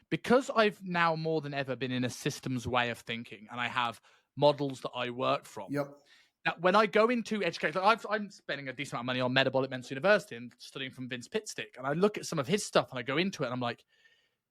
because I've now more than ever been in a systems way of thinking, and I have models that I work from. Yep. Now, when I go into education, I'm spending a decent amount of money on Metabolic Mental University and studying from Vince Pitstick, and I look at some of his stuff and I go into it and I'm like,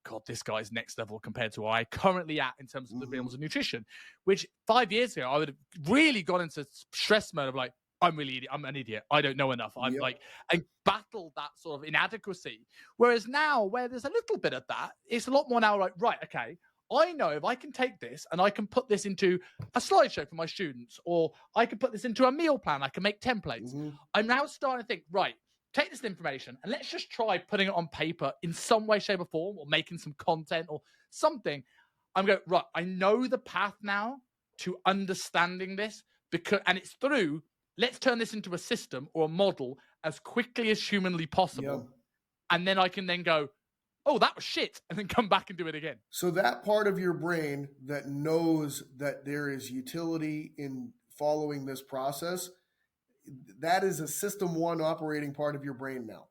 God, this guy's next level compared to where I currently at in terms of the realms of nutrition, which 5 years ago, I would have really gone into stress mode of like, I'm an idiot. I don't know enough. I'm like, and battle that sort of inadequacy. Whereas now, where there's a little bit of that, it's a lot more now like, right, okay, I know if I can take this and I can put this into a slideshow for my students, or I can put this into a meal plan, I can make templates. I'm now starting to think, right, take this information and let's just try putting it on paper in some way, shape, or form, or making some content or something. I'm going, right, I know the path now to understanding this, and it's through, let's turn this into a system or a model as quickly as humanly possible. And then I can then go, oh, that was shit, and then come back and do it again. So that part of your brain that knows that there is utility in following this process, that is a system 1 operating part of your brain now.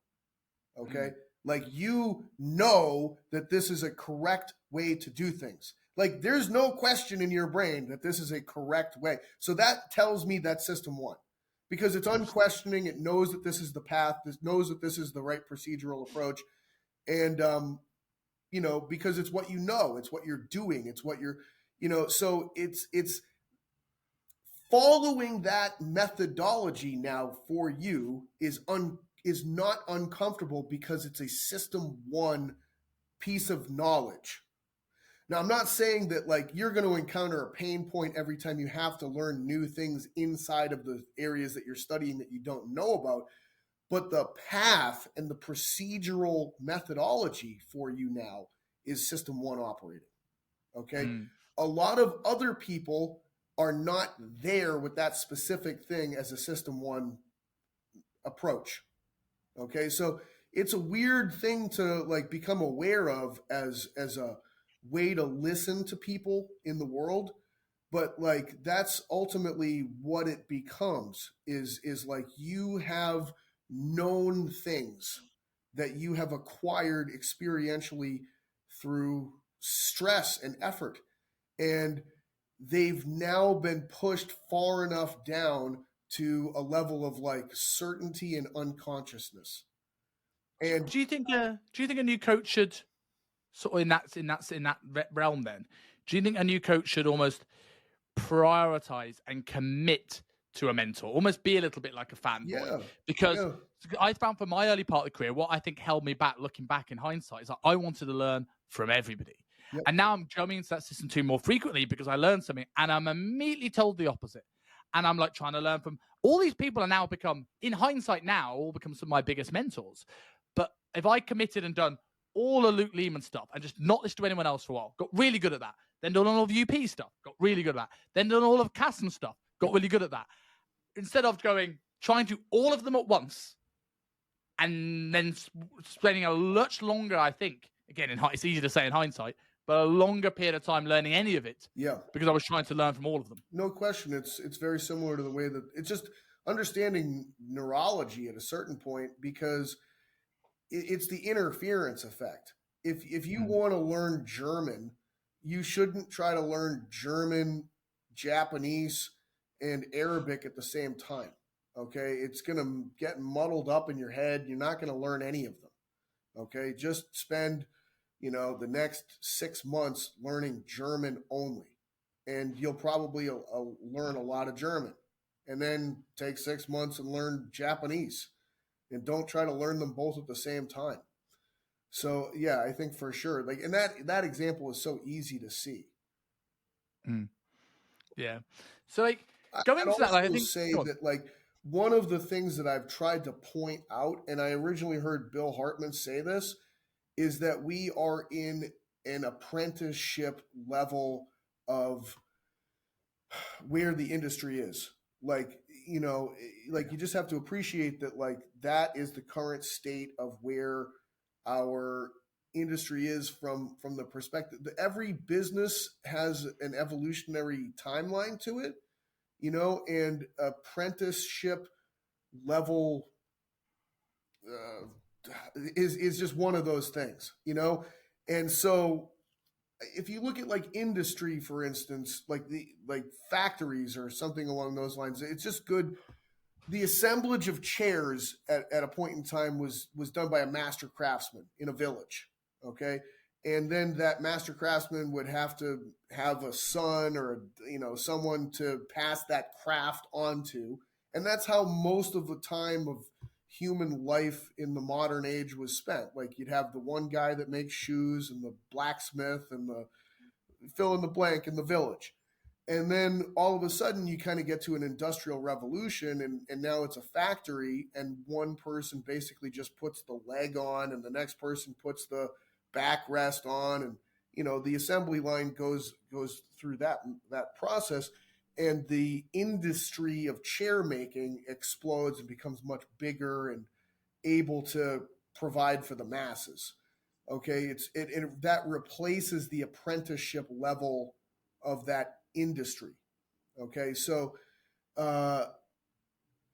Okay? Like, you know that this is a correct way to do things. Like, there's no question in your brain that this is a correct way. So that tells me that's system 1. Because it's unquestioning, it knows that this is the path, it knows that this is the right procedural approach. And, because it's what you know, it's what you're doing, it's what you're, so it's following that methodology now for you is not uncomfortable because it's a system 1 piece of knowledge. Now, I'm not saying that like you're going to encounter a pain point every time you have to learn new things inside of the areas that you're studying that you don't know about, but the path and the procedural methodology for you now is system 1 operating. Okay. A lot of other people are not there with that specific thing as a system 1 approach. Okay. So it's a weird thing to like become aware of as a way to listen to people in the world. But like, that's ultimately what it becomes is like you have known things that you have acquired experientially through stress and effort. And they've now been pushed far enough down to a level of like certainty and unconsciousness. And do you think a new coach should sort of in that realm then? Do you think a new coach should almost prioritize and commit to a mentor, almost be a little bit like a fanboy? Because I found for my early part of the career, what I think held me back, looking back in hindsight, is like I wanted to learn from everybody. And now I'm coming into that system 2 more frequently because I learned something and I'm immediately told the opposite. And I'm like trying to learn from all these people are now become, in hindsight now, all become some of my biggest mentors. But if I committed and done all the Luke Lehman stuff and just not listened to anyone else for a while, got really good at that. Then done all of UP stuff, got really good at that. Then done all of Kassem stuff, got really good at that. Instead of trying to do all of them at once and then spending a much longer, I think, again, it's easy to say in hindsight, but a longer period of time learning any of it. Because I was trying to learn from all of them. No question. It's very similar to the way that it's just understanding neurology at a certain point, because it's the interference effect. If you want to learn German, you shouldn't try to learn German, Japanese, and Arabic at the same time. Okay. It's going to get muddled up in your head. You're not going to learn any of them. Okay. Just spend, the next 6 months learning German only, and you'll probably learn a lot of German, and then take 6 months and learn Japanese, and don't try to learn them both at the same time. So yeah, I think for sure, like, and that example is so easy to see. Yeah. So like going into that, like, I think say that like one of the things that I've tried to point out, and I originally heard Bill Hartman say this, is that we are in an apprenticeship level of where the industry is. Like, like you just have to appreciate that, like, that is the current state of where our industry is from the perspective that every business has an evolutionary timeline to it, and apprenticeship level is just one of those things, you know? And so if you look at like industry, for instance, like factories or something along those lines, it's just good. The assemblage of chairs at a point in time was done by a master craftsman in a village. Okay. And then that master craftsman would have to have a son or, you know, someone to pass that craft onto. And that's how most of the time of human life in the modern age was spent. Like you'd have the one guy that makes shoes and the blacksmith and the fill in the blank in the village. And then all of a sudden you kind of get to an industrial revolution and now it's a factory and one person basically just puts the leg on and the next person puts the backrest on, and you know the assembly line goes through that process, and the industry of chair making explodes and becomes much bigger and able to provide for the masses. Okay, that replaces the apprenticeship level of that industry. Okay, so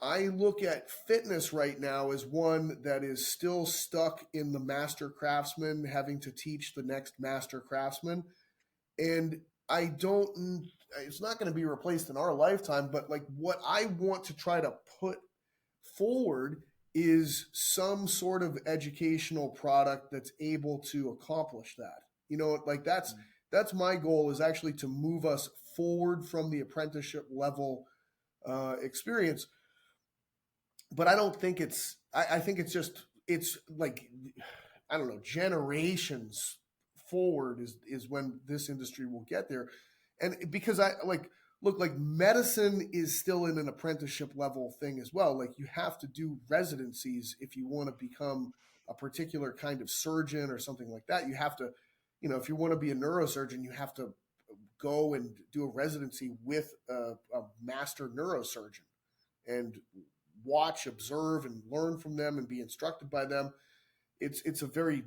I look at fitness right now as one that is still stuck in the master craftsman having to teach the next master craftsman. And it's not going to be replaced in our lifetime, but like what I want to try to put forward is some sort of educational product that's able to accomplish that. You know, like that's my goal, is actually to move us forward from the apprenticeship level experience. But I don't think I think it's like, I don't know, generations forward is when this industry will get there. And because like medicine is still in an apprenticeship level thing as well. Like you have to do residencies if you want to become a particular kind of surgeon or something like that. You have to, you know, if you want to be a neurosurgeon, you have to go and do a residency with a master neurosurgeon and watch, observe, and learn from them and be instructed by them. It's a very,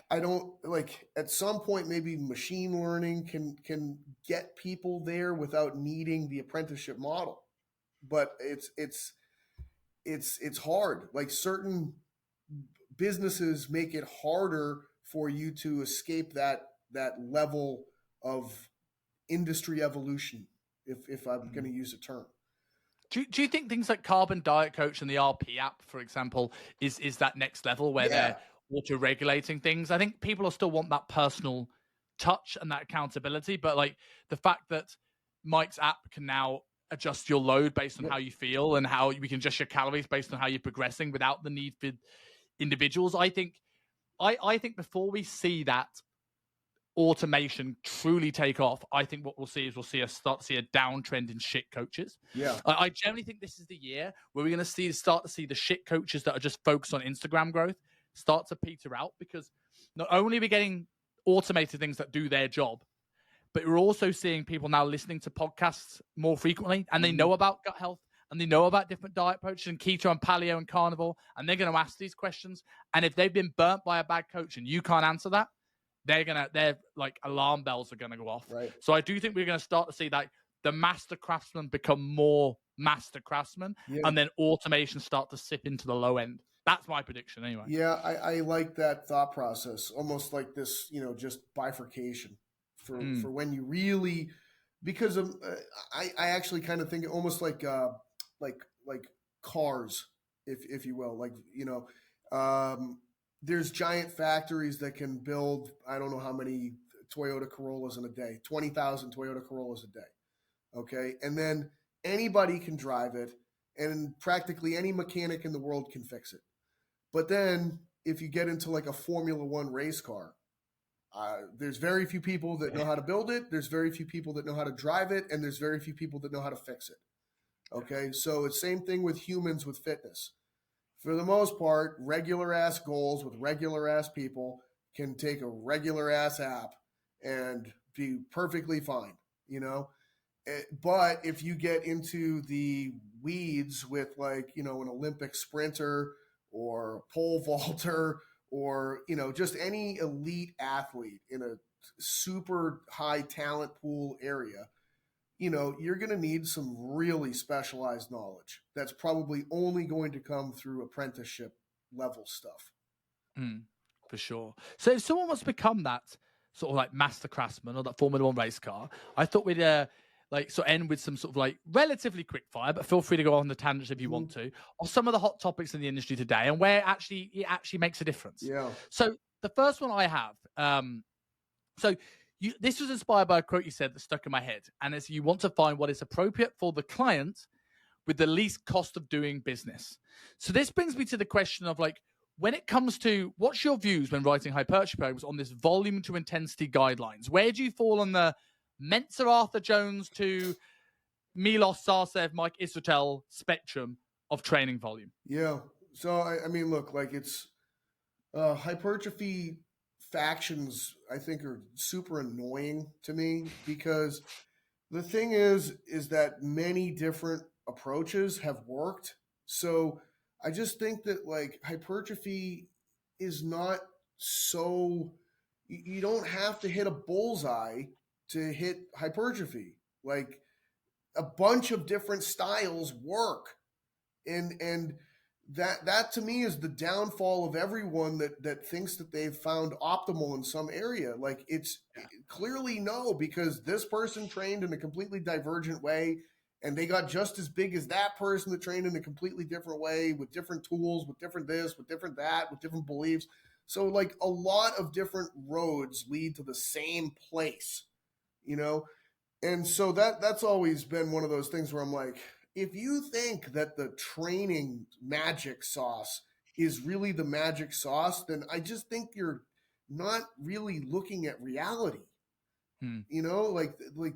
I don't like, at some point maybe machine learning can get people there without needing the apprenticeship model, but it's hard. Like certain businesses make it harder for you to escape that level of industry evolution, if I'm going to use a term. Do you think things like Carbon Diet Coach and the RP app, for example, is that next level where they're auto-regulating things? I think people still want that personal touch and that accountability, but like the fact that Mike's app can now adjust your load based on how you feel and how we can adjust your calories based on how you're progressing without the need for individuals. I think before we see that automation truly take off, I think what we'll see is start to see a downtrend in shit coaches. Yeah, I generally think this is the year where we're going to start to see the shit coaches that are just focused on Instagram growth start to peter out, because not only are we getting automated things that do their job, but we're also seeing people now listening to podcasts more frequently, and they know about gut health and they know about different diet approaches and keto and paleo and carnivore, and they're going to ask these questions. And if they've been burnt by a bad coach and you can't answer that, they're like alarm bells are going to go off. Right. So I do think we're going to start to see that the master craftsmen become more master craftsmen, and then automation start to sip into the low end. That's my prediction anyway. Yeah, I like that thought process. Almost like this, you know, just bifurcation for when you really, because of, I actually kind of think almost like cars, if you will, like, you know, there's giant factories that can build, I don't know how many Toyota Corollas in a day, 20,000 Toyota Corollas a day. Okay. And then anybody can drive it and practically any mechanic in the world can fix it. But then if you get into like a Formula One race car, there's very few people that know how to build it. There's very few people that know how to drive it. And there's very few people that know how to fix it. Okay. So it's same thing with humans with fitness. For the most part, regular ass goals with regular ass people can take a regular ass app and be perfectly fine, you know? But if you get into the weeds with, like, you know, an Olympic sprinter or a pole vaulter or, you know, just any elite athlete in a super high talent pool area, you're going to need some really specialized knowledge that's probably only going to come through apprenticeship level stuff. For sure. So if someone wants to become that sort of like master craftsman or that Formula One race car, I thought we'd end with some sort of like relatively quick fire, but feel free to go on the tangent if you want to, or some of the hot topics in the industry today and where it actually makes a difference. Yeah. So the first one I have, this was inspired by a quote you said that stuck in my head, and it's you want to find what is appropriate for the client with the least cost of doing business. So this brings me to the question of like, when it comes to what's your views when writing hypertrophy programs on this volume to intensity guidelines? Where do you fall on the Mensa Arthur Jones to Milos Sarcev, Mike Israetel spectrum of training volume? Yeah. So, I mean, look, like it's hypertrophy factions, I think, are super annoying to me because the thing is that many different approaches have worked. So I just think that like hypertrophy is not so, you don't have to hit a bullseye to hit hypertrophy. Like a bunch of different styles work. And that to me is the downfall of everyone that thinks that they've found optimal in some area. Like it's clearly no, because this person trained in a completely divergent way and they got just as big as that person that trained in a completely different way with different tools, with different this, with different that, with different beliefs. So like a lot of different roads lead to the same place, And so that's always been one of those things where I'm like, if you think that the training magic sauce is really the magic sauce, then I just think you're not really looking at reality. Like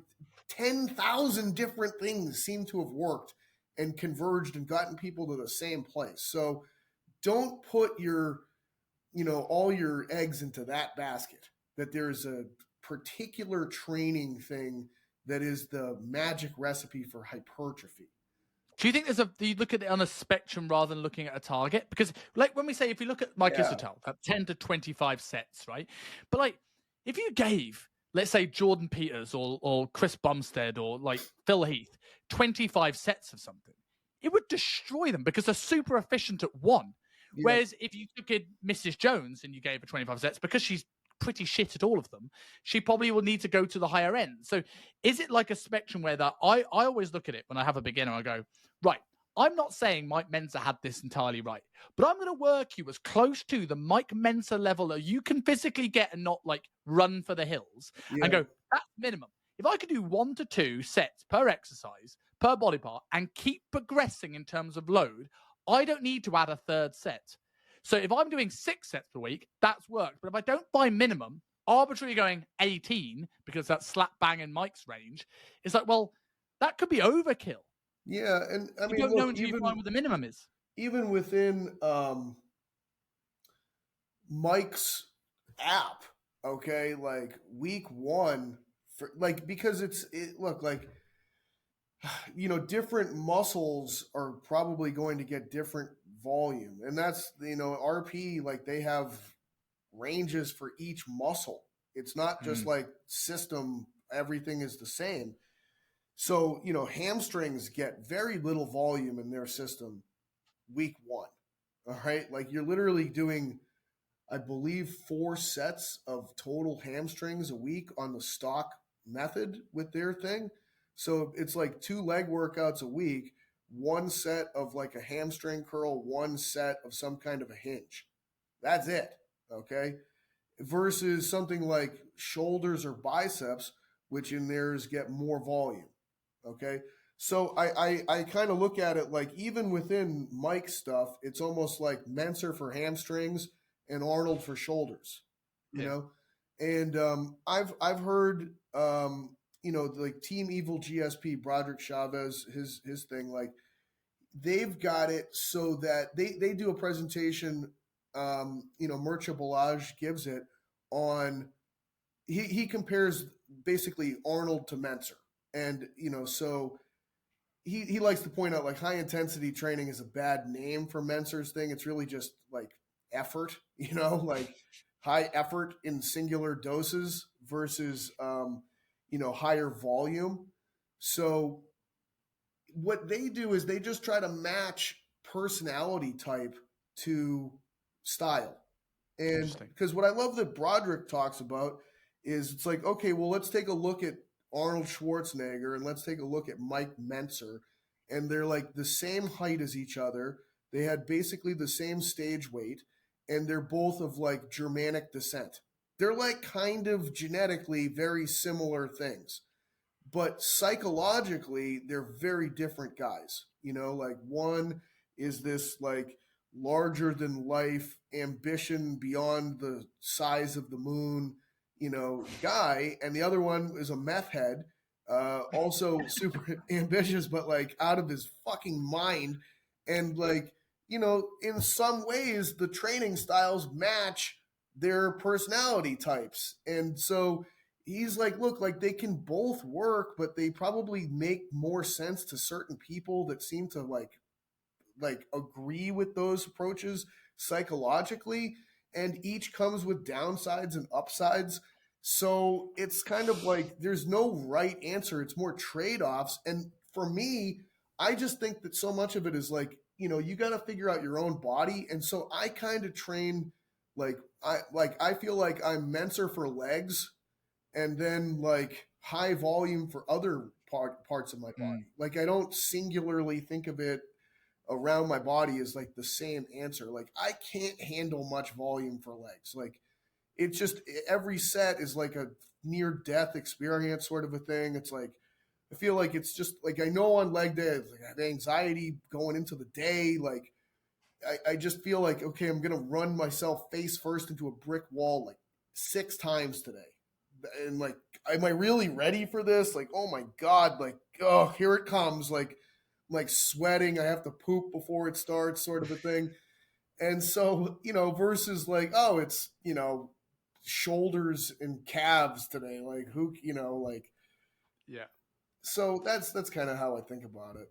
10,000 different things seem to have worked and converged and gotten people to the same place. So don't put all your eggs into that basket, that there's a particular training thing that is the magic recipe for hypertrophy. Do you think do you look at it on a spectrum rather than looking at a target? Because like when we say, if you look at Mike Israetel, at 10 to 25 sets, right? But like if you gave, let's say Jordan Peters or Chris Bumstead or like Phil Heath, 25 sets of something, it would destroy them because they're super efficient at one. Yeah. Whereas if you took in Mrs. Jones and you gave her 25 sets, because she's pretty shit at all of them, she probably will need to go to the higher end. So is it like a spectrum where that I always look at it when I have a beginner, I go, right, I'm not saying Mike Mensa had this entirely right, but I'm going to work you as close to the Mike Mensa level that you can physically get and not like run for the hills and go, that's minimum. If I could do 1 to 2 sets per exercise, per body part, and keep progressing in terms of load, I don't need to add a third set. So if I'm doing 6 sets per week, that's worked. But if I don't buy minimum, arbitrarily going 18, because that's slap bang in Mike's range, it's like, well, that could be overkill. Yeah, and I mean, you don't know until you find what the minimum is. Even within Mike's app, okay, like week 1, because different muscles are probably going to get different volume, and that's RP, like they have ranges for each muscle. It's not just like system, everything is the same. So hamstrings get very little volume in their system week 1. All right, like you're literally doing, I believe, 4 sets of total hamstrings a week on the stock method with their thing. So it's like 2 leg workouts a week, 1 set of like a hamstring curl, 1 set of some kind of a hinge. That's it. Okay. Versus something like shoulders or biceps, which in theirs get more volume. Okay. So I kind of look at it like even within Mike's stuff, it's almost like Mensa for hamstrings and Arnold for shoulders, And I've heard like Team Evil GSP, Broderick Chavez, his thing, like they've got it so that they do a presentation, Mircea Balaj gives it on, he compares basically Arnold to Mensa. And, so he likes to point out like high intensity training is a bad name for Mensa's thing. It's really just like effort, like high effort in singular doses versus, higher volume. So what they do is they just try to match personality type to style. And because what I love that Broderick talks about is it's like, okay, well, let's take a look at Arnold Schwarzenegger and let's take a look at Mike Mentzer. And they're like the same height as each other. They had basically the same stage weight, and they're both of like Germanic descent. They're like kind of genetically very similar things, but psychologically they're very different guys. Like one is this like larger than life ambition beyond the size of the moon, guy, and the other one is a meth head, also super ambitious, but like out of his fucking mind. And like, in some ways the training styles match their personality types. And so he's like, look, like they can both work, but they probably make more sense to certain people that seem to like agree with those approaches psychologically, and each comes with downsides and upsides. So it's kind of like there's no right answer. It's more trade-offs. And for me, I just think that so much of it is like, you got to figure out your own body. And so I kind of train I feel like I'm Mentzer for legs, and then like high volume for other parts of my body. Like I don't singularly think of it around my body as like the same answer. Like I can't handle much volume for legs. Like it's just every set is like a near death experience sort of a thing. It's like I feel like it's just like I know on leg day like I have anxiety going into the day. Like I just feel like, okay, I'm gonna run myself face first into a brick wall like 6 times today. And like, am I really ready for this? Like, oh my God, like, oh, here it comes. Like sweating, I have to poop before it starts, sort of a thing. And so, versus like, oh, it's, shoulders and calves today. Like who, like, yeah. So that's kind of how I think about it.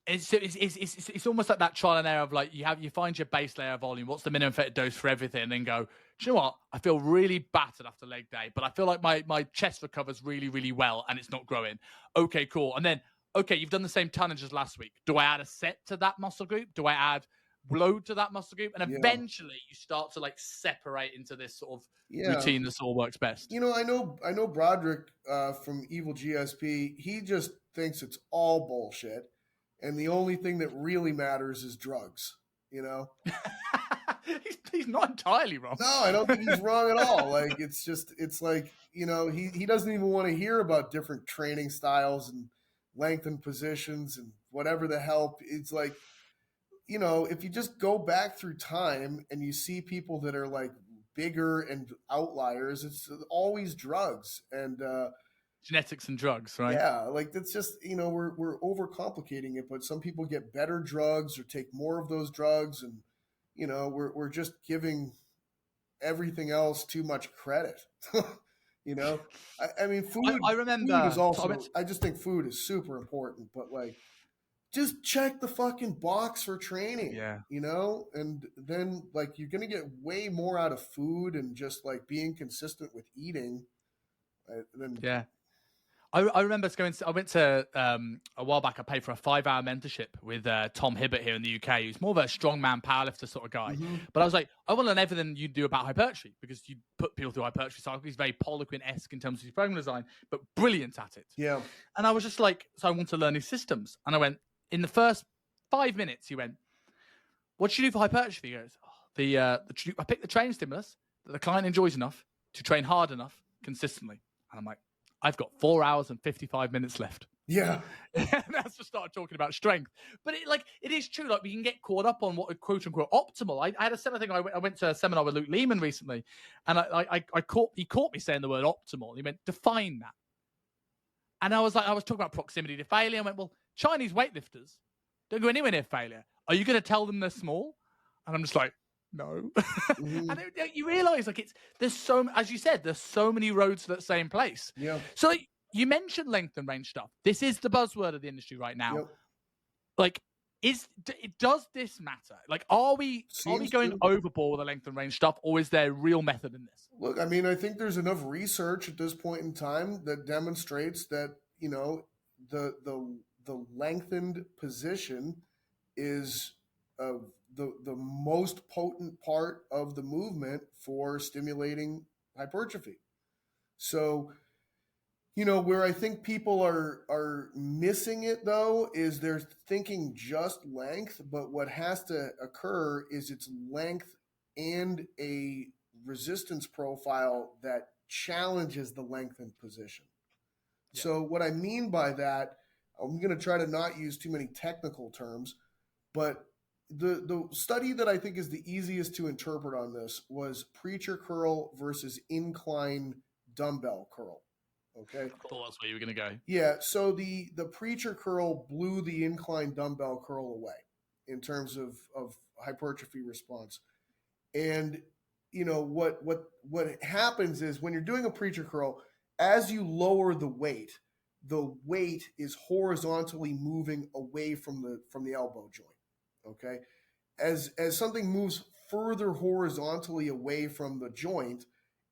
It's almost like that trial and error of like you find your base layer volume, what's the minimum effective dose for everything, and then go, do you know what? I feel really battered after leg day, but I feel like my chest recovers really, really well and it's not growing. Okay, cool. And then, okay, you've done the same tonnage as last week. Do I add a set to that muscle group? Do I add load to that muscle group? And eventually you start to like separate into this sort of routine that all works best. I know Broderick from Evil GSP, he just thinks it's all bullshit. And the only thing that really matters is drugs, He's not entirely wrong. No, I don't think he's wrong at all. Like, it's like, he doesn't even want to hear about different training styles and lengthened positions and whatever the hell. It's like, if you just go back through time and you see people that are like bigger and outliers, it's always drugs and, genetics and drugs, right? Yeah, like that's just we're overcomplicating it. But some people get better drugs or take more of those drugs, and we're just giving everything else too much credit. I mean, food. I remember. Food is also. I just think food is super important, but like, just check the fucking box for training. Yeah. And then like you're gonna get way more out of food and just like being consistent with eating. Yeah. I remember I went to a while back. I paid for a 5-hour mentorship with Tom Hibbert here in the UK. He's more of a strongman powerlifter sort of guy. Mm-hmm. But I was like, I want to learn everything you do about hypertrophy because you put people through hypertrophy cycles. He's very Poliquin-esque in terms of his program design, but brilliant at it. Yeah. And I was just like, so I want to learn his systems. And I went, in the first 5 minutes, he went, what should you do for hypertrophy? He goes, I picked the training stimulus that the client enjoys enough to train hard enough consistently. And I'm like, I've got 4 hours and 55 minutes left. Yeah. And that's just started talking about strength. But it is true. Like we can get caught up on what quote unquote optimal. I had a similar thing. I went to a seminar with Luke Lehman recently, and he caught me saying the word optimal. He went, define that. And I was talking about proximity to failure. I went, well, Chinese weightlifters don't go anywhere near failure. Are you going to tell them they're small? And I'm just like, no. Mm-hmm. And you realize as you said, there's so many roads to that same place. Yeah. So you mentioned length and range stuff. This is the buzzword of the industry right now. Yep. Like, does this matter? Like, are we going overboard with the length and range stuff, or is there real method in this? Look, I mean, I think there's enough research at this point in time that demonstrates that, the lengthened position is the most potent part of the movement for stimulating hypertrophy. So, where I think people are missing it though is they're thinking just length, but what has to occur is it's length and a resistance profile that challenges the lengthened position. Yeah. So what I mean by that, I'm going to try to not use too many technical terms, but the study that I think is the easiest to interpret on this was preacher curl versus incline dumbbell curl. Okay. Cool. That's where you were going to go. Yeah. So the preacher curl blew the incline dumbbell curl away in terms of hypertrophy response. And what happens is when you're doing a preacher curl, as you lower the weight is horizontally moving away from the elbow joint. Okay. As something moves further horizontally away from the joint,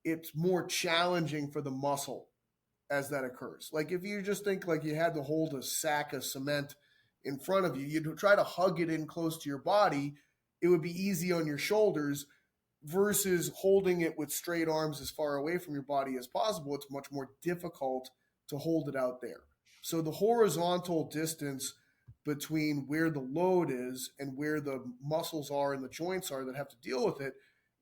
it's more challenging for the muscle as that occurs. Like if you just think like you had to hold a sack of cement in front of you, you'd try to hug it in close to your body. It would be easy on your shoulders versus holding it with straight arms as far away from your body as possible. It's much more difficult to hold it out there. So the horizontal distance between where the load is and where the muscles are and the joints are that have to deal with it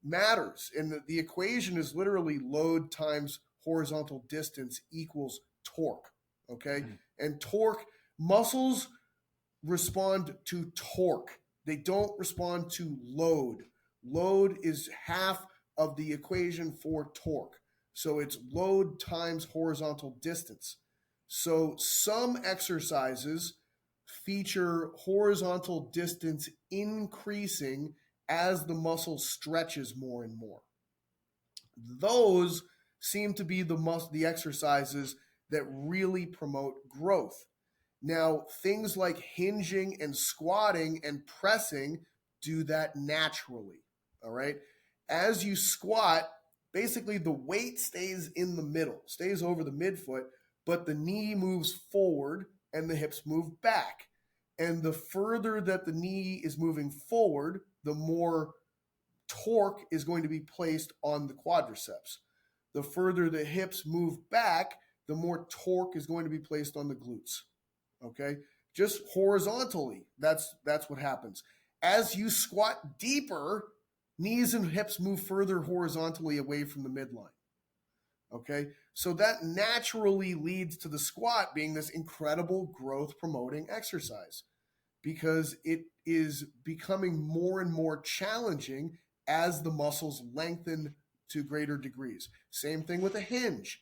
matters. And the equation is literally load times horizontal distance equals torque. Okay. And torque, muscles respond to torque. They don't respond to load. Load is half of the equation for torque. So it's load times horizontal distance. So some exercises feature horizontal distance increasing as the muscle stretches more and more. Those seem to be the exercises that really promote growth. Now, things like hinging and squatting and pressing do that naturally, all right? As you squat, basically the weight stays in the middle, stays over the midfoot, but the knee moves forward and the hips move back. And the further that the knee is moving forward, the more torque is going to be placed on the quadriceps. The further the hips move back, the more torque is going to be placed on the glutes. Okay? Just horizontally, that's what happens. As you squat deeper, knees and hips move further horizontally away from the midline. Okay? So that naturally leads to the squat being this incredible growth promoting exercise because it is becoming more and more challenging as the muscles lengthen to greater degrees. Same thing with a hinge.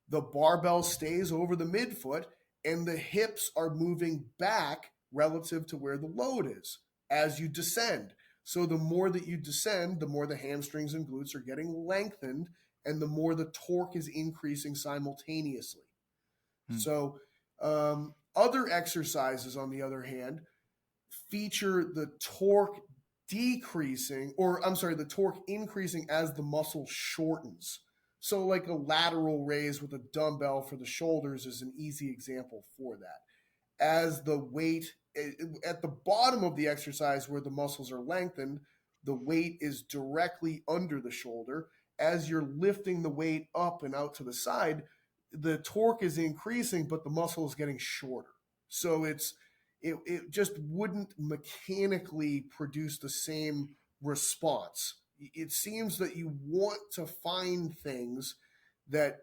The barbell stays over the midfoot and the hips are moving back relative to where the load is as you descend. So the more that you descend, the more the hamstrings and glutes are getting lengthened and the more the torque is increasing simultaneously. So other exercises, on the other hand, feature the torque the torque increasing as the muscle shortens. So like a lateral raise with a dumbbell for the shoulders is an easy example for that. As the weight at the bottom of the exercise where the muscles are lengthened, the weight is directly under the shoulder. As you're lifting the weight up and out to the side, the torque is increasing, but the muscle is getting shorter. So it just wouldn't mechanically produce the same response. It seems that you want to find things that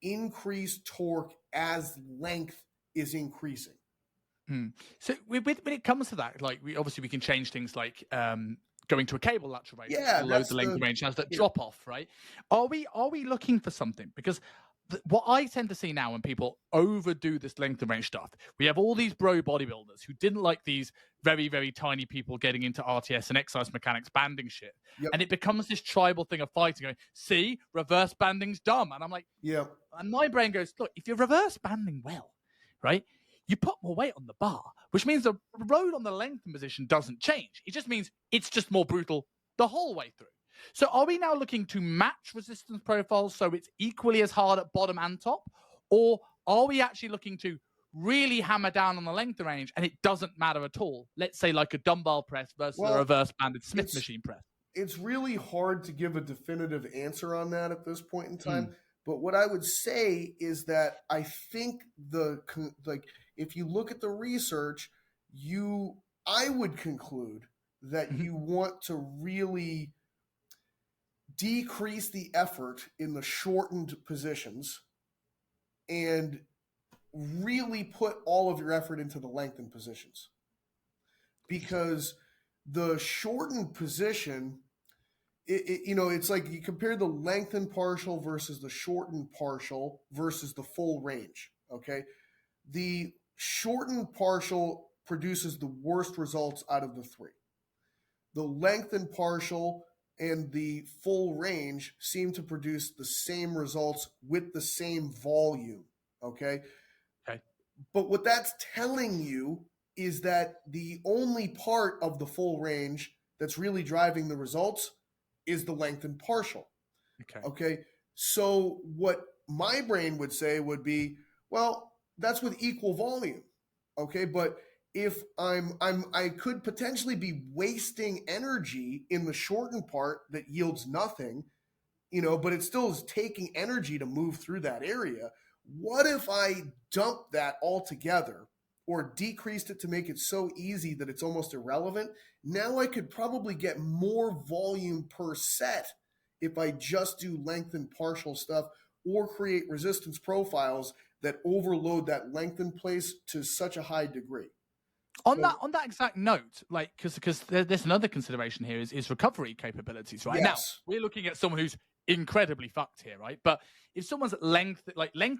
increase torque as length is increasing. So when it comes to that, like we can change things like going to a cable lateral raise, load the length range, has that drop off, right? Are we looking for something? Because what I tend to see now when people overdo this length and range stuff, we have all these bro bodybuilders who didn't like these very, very tiny people getting into RTS and exercise mechanics banding shit. And it becomes this tribal thing of fighting, going, see, reverse banding's dumb. And I'm like, and my brain goes, look, if you're reverse banding well, right, you put more weight on the bar, which means the load on the lengthen position doesn't change. It just means it's just more brutal the whole way through. So are we now looking to match resistance profiles so it's equally as hard at bottom and top? Or are we actually looking to really hammer down on the length of range and it doesn't matter at all. Let's say like a dumbbell press versus a reverse banded Smith machine press. It's really hard to give a definitive answer on that at this point in time. But what I would say is that I think if you look at the research, I would conclude that you want to really decrease the effort in the shortened positions and really put all of your effort into the lengthened positions. Because the shortened position, it's like you compare the lengthened partial versus the shortened partial versus the full range, okay? The shortened partial produces the worst results out of the three. The lengthened partial and the full range seem to produce the same results with the same volume, okay? But what that's telling you is that the only part of the full range that's really driving the results is the lengthened partial. Okay. So what my brain would say would be, well, that's with equal volume. Okay. But if I could potentially be wasting energy in the shortened part that yields nothing, but it still is taking energy to move through that area. What if I dumped that altogether or decreased it to make it so easy that it's almost irrelevant? Now I could probably get more volume per set if I just do lengthened partial stuff or create resistance profiles that overload that lengthened place to such a high degree. On that exact note, like, because there's another consideration here is recovery capabilities, right? Yes. Now, we're looking at someone who's incredibly fucked here, right? But if someone's at length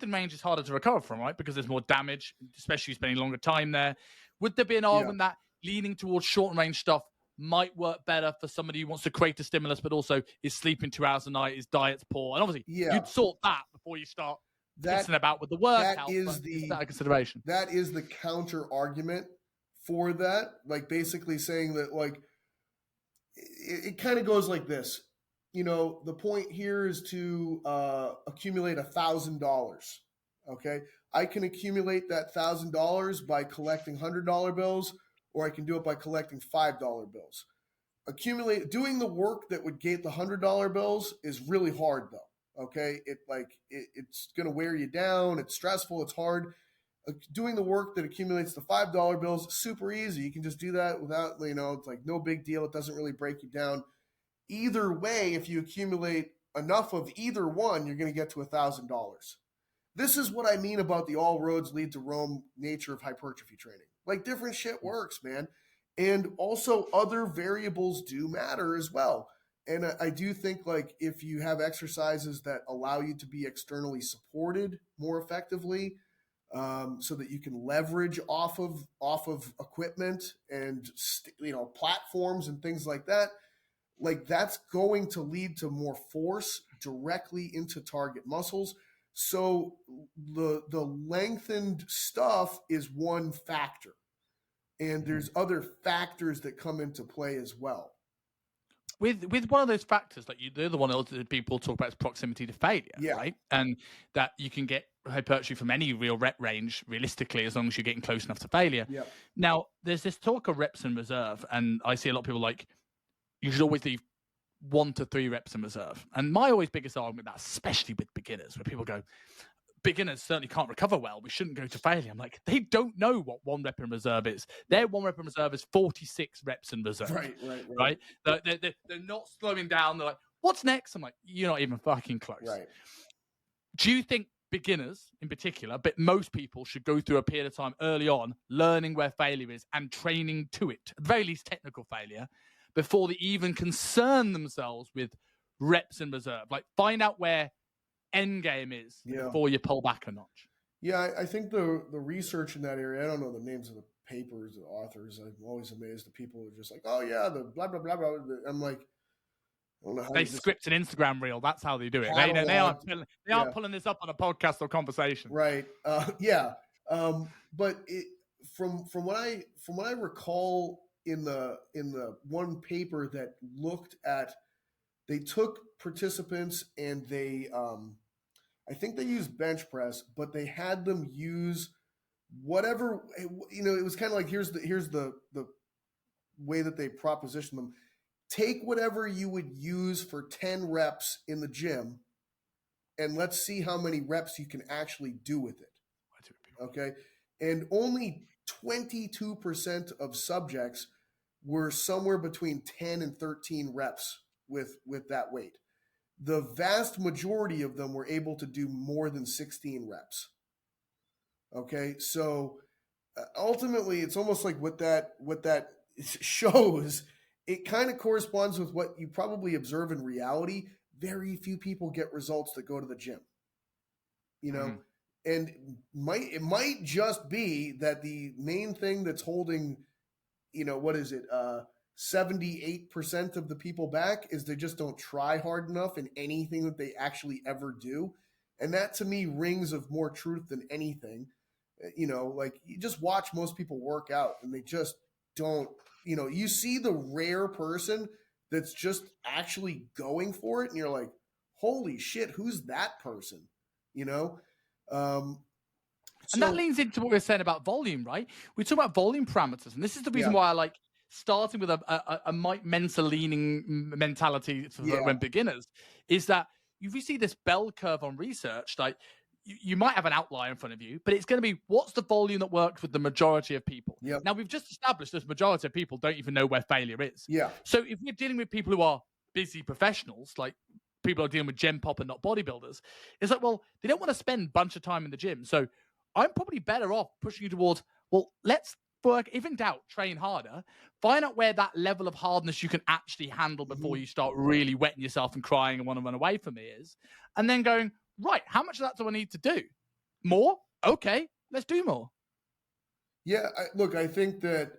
and range is harder to recover from, right? Because there's more damage, especially spending longer time there. Would there be an argument that leaning towards short range stuff might work better for somebody who wants to create a stimulus, but also is sleeping 2 hours a night, his diet's poor? And obviously, you'd sort that before you start messing about with the workout. Is that a consideration? That is the counter argument for that. Like, basically saying that, like, it kind of goes like this. The point here is to accumulate $1,000. Okay, I can accumulate that $1,000 by collecting $100 bills, or I can do it by collecting $5 bills. Doing the work that would get the $100 bills is really hard, though. Okay, it's going to wear you down. It's stressful. It's hard. Doing the work that accumulates the $5 bills, super easy. You can just do that without, it's like no big deal. It doesn't really break you down. Either way, if you accumulate enough of either one, you're going to get to $1,000. This is what I mean about the all roads lead to Rome nature of hypertrophy training. Like, different shit works, man. And also other variables do matter as well. And I do think, like, if you have exercises that allow you to be externally supported more effectively, so that you can leverage off of equipment and platforms and things like that, like, that's going to lead to more force directly into target muscles. So the lengthened stuff is one factor, and there's other factors that come into play as well. With one of those factors, like the other one that people talk about is proximity to failure, right? And that you can get hypertrophy from any real rep range realistically, as long as you're getting close enough to failure. Yeah. Now, there's this talk of reps in reserve, and I see a lot of people like, you should always leave 1 to 3 reps in reserve. And my always biggest argument with that, especially with beginners, where people go, beginners certainly can't recover well, we shouldn't go to failure. I'm like, they don't know what 1 rep in reserve is. Their 1 rep in reserve is 46 reps in reserve. Right? They're not slowing down. They're like, what's next? I'm like, you're not even fucking close. Right. Do you think beginners in particular, but most people, should go through a period of time early on learning where failure is and training to it, at the very least technical failure, before they even concern themselves with reps in reserve? Like, find out where end game is before you pull back a notch. Yeah, I think the research in that area, I don't know the names of the papers, the authors. I'm always amazed at people who are just like, oh yeah, the blah blah blah blah. I'm like, I don't know how they script an Instagram reel. That's how they do it. They aren't pulling this up on a podcast or conversation. Right. But from what I recall in the one paper that looked at, they took participants and they I think they used bench press, but they had them use whatever, you know, it was kind of like, here's the way that they proposition them. Take whatever you would use for 10 reps in the gym, and let's see how many reps you can actually do with it. Okay. And only 22% of subjects were somewhere between 10 and 13 reps with that weight. The vast majority of them were able to do more than 16 reps. Okay. So ultimately, it's almost like what that shows, it kind of corresponds with what you probably observe in reality. Very few people get results that go to the gym, you know, and it might just be that the main thing that's holding, you know, 78% of the people back is they just don't try hard enough in anything that they actually ever do. And that to me rings of more truth than anything. You know, like, you just watch most people work out and they just don't, you know, you see the rare person that's just actually going for it and you're like, holy shit, who's that person? You know? And that leans into what we were saying about volume, right? We talk about volume parameters, and this is the reason why I like starting with a Mike Mensa leaning mentality when beginners, is that if you see this bell curve on research, like, you might have an outlier in front of you, but it's going to be, what's the volume that worked with the majority of people? Yep. Now, we've just established this majority of people don't even know where failure is. Yeah. So if we're dealing with people who are busy professionals, like people who are dealing with gym pop and not bodybuilders, it's like, well, they don't want to spend a bunch of time in the gym. So I'm probably better off pushing you towards, well, let's work, if in doubt, train harder, find out where that level of hardness you can actually handle before you start really wetting yourself and crying and want to run away from me is, and then going, right, how much of that do I need to do? More? Okay, let's do more. Yeah, look, I think that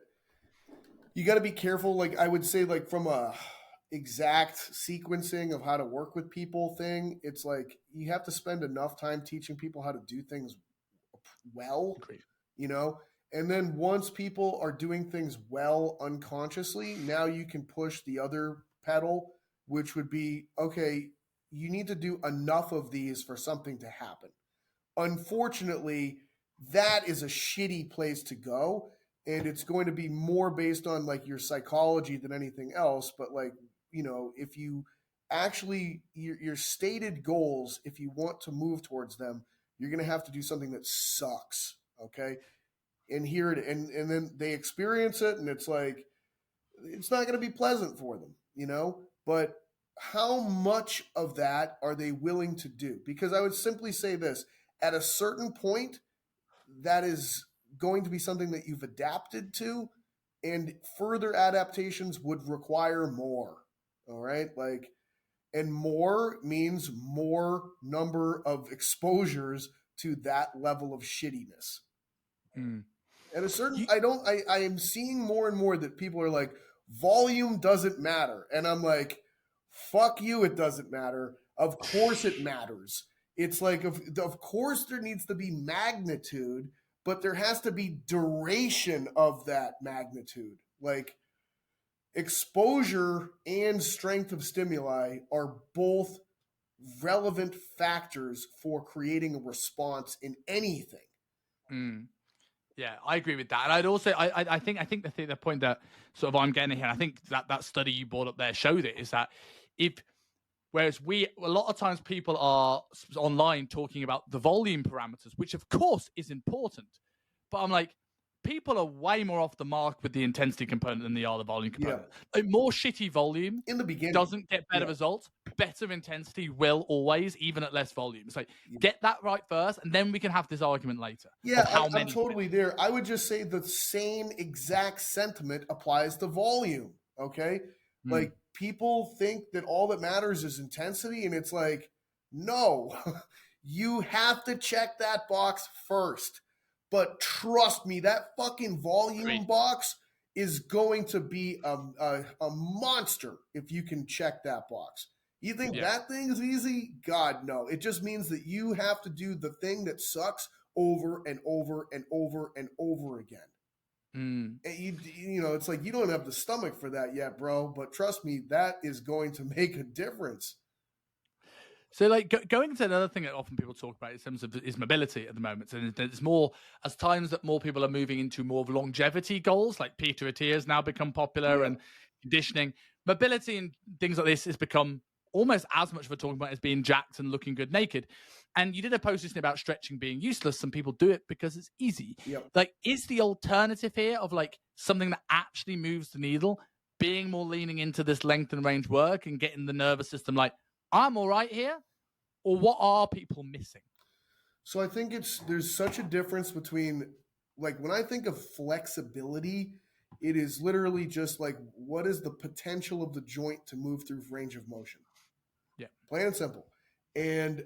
you got to be careful. Like, I would say, like, from a exact sequencing of how to work with people thing, it's like you have to spend enough time teaching people how to do things well, you know? And then once people are doing things well unconsciously, now you can push the other pedal, which would be, okay, you need to do enough of these for something to happen. Unfortunately, that is a shitty place to go. And it's going to be more based on like your psychology than anything else. But like, you know, if you actually, your stated goals, if you want to move towards them, you're going to have to do something that sucks. Okay. And here it, and then they experience it and it's like, it's not going to be pleasant for them, you know, but how much of that are they willing to do? Because I would simply say this, at a certain point, that is going to be something that you've adapted to, and further adaptations would require more. All right. Like, and more means more number of exposures to that level of shittiness. At a certain, I am seeing more and more that people are like, volume doesn't matter. And I'm like, fuck you, it doesn't matter. Of course it matters. It's like, of course there needs to be magnitude, but there has to be duration of that magnitude. Like, exposure and strength of stimuli are both relevant factors for creating a response in anything. Yeah, I agree with that. And I'd also, I think the point that sort of I'm getting here, I think that study you brought up there showed it, is that whereas a lot of times people are online talking about the volume parameters, which of course is important, but I'm like, people are way more off the mark with the intensity component than they are the volume component. Like, more shitty volume in the beginning doesn't get better results. Better intensity will always, even at less volume. It's like, get that right first, and then we can have this argument later. Yeah, I'm totally there. I would just say the same exact sentiment applies to volume, okay? Like, people think that all that matters is intensity, and it's like, no, you have to check that box first. But trust me, that fucking volume box is going to be a monster if you can check that box. You think that thing's easy? God, no. It just means that you have to do the thing that sucks over and over and over and over again. And you know, it's like, you don't have the stomach for that yet, bro. But trust me, that is going to make a difference. So, like, going into another thing that often people talk about in terms of is mobility at the moment, and it's more as times that more people are moving into more of longevity goals, like Peter Attia has now become popular, and conditioning, mobility, and things like this has become almost as much of a talking point as being jacked and looking good naked. And you did a post recently about stretching being useless. Some people do it because it's easy. Like, is the alternative here of like something that actually moves the needle, being more leaning into this length and range work and getting the nervous system like, I'm all right here? Or what are people missing? So I think there's such a difference between, like, when I think of flexibility, it is literally just like, what is the potential of the joint to move through range of motion? Yeah. Plain and simple. And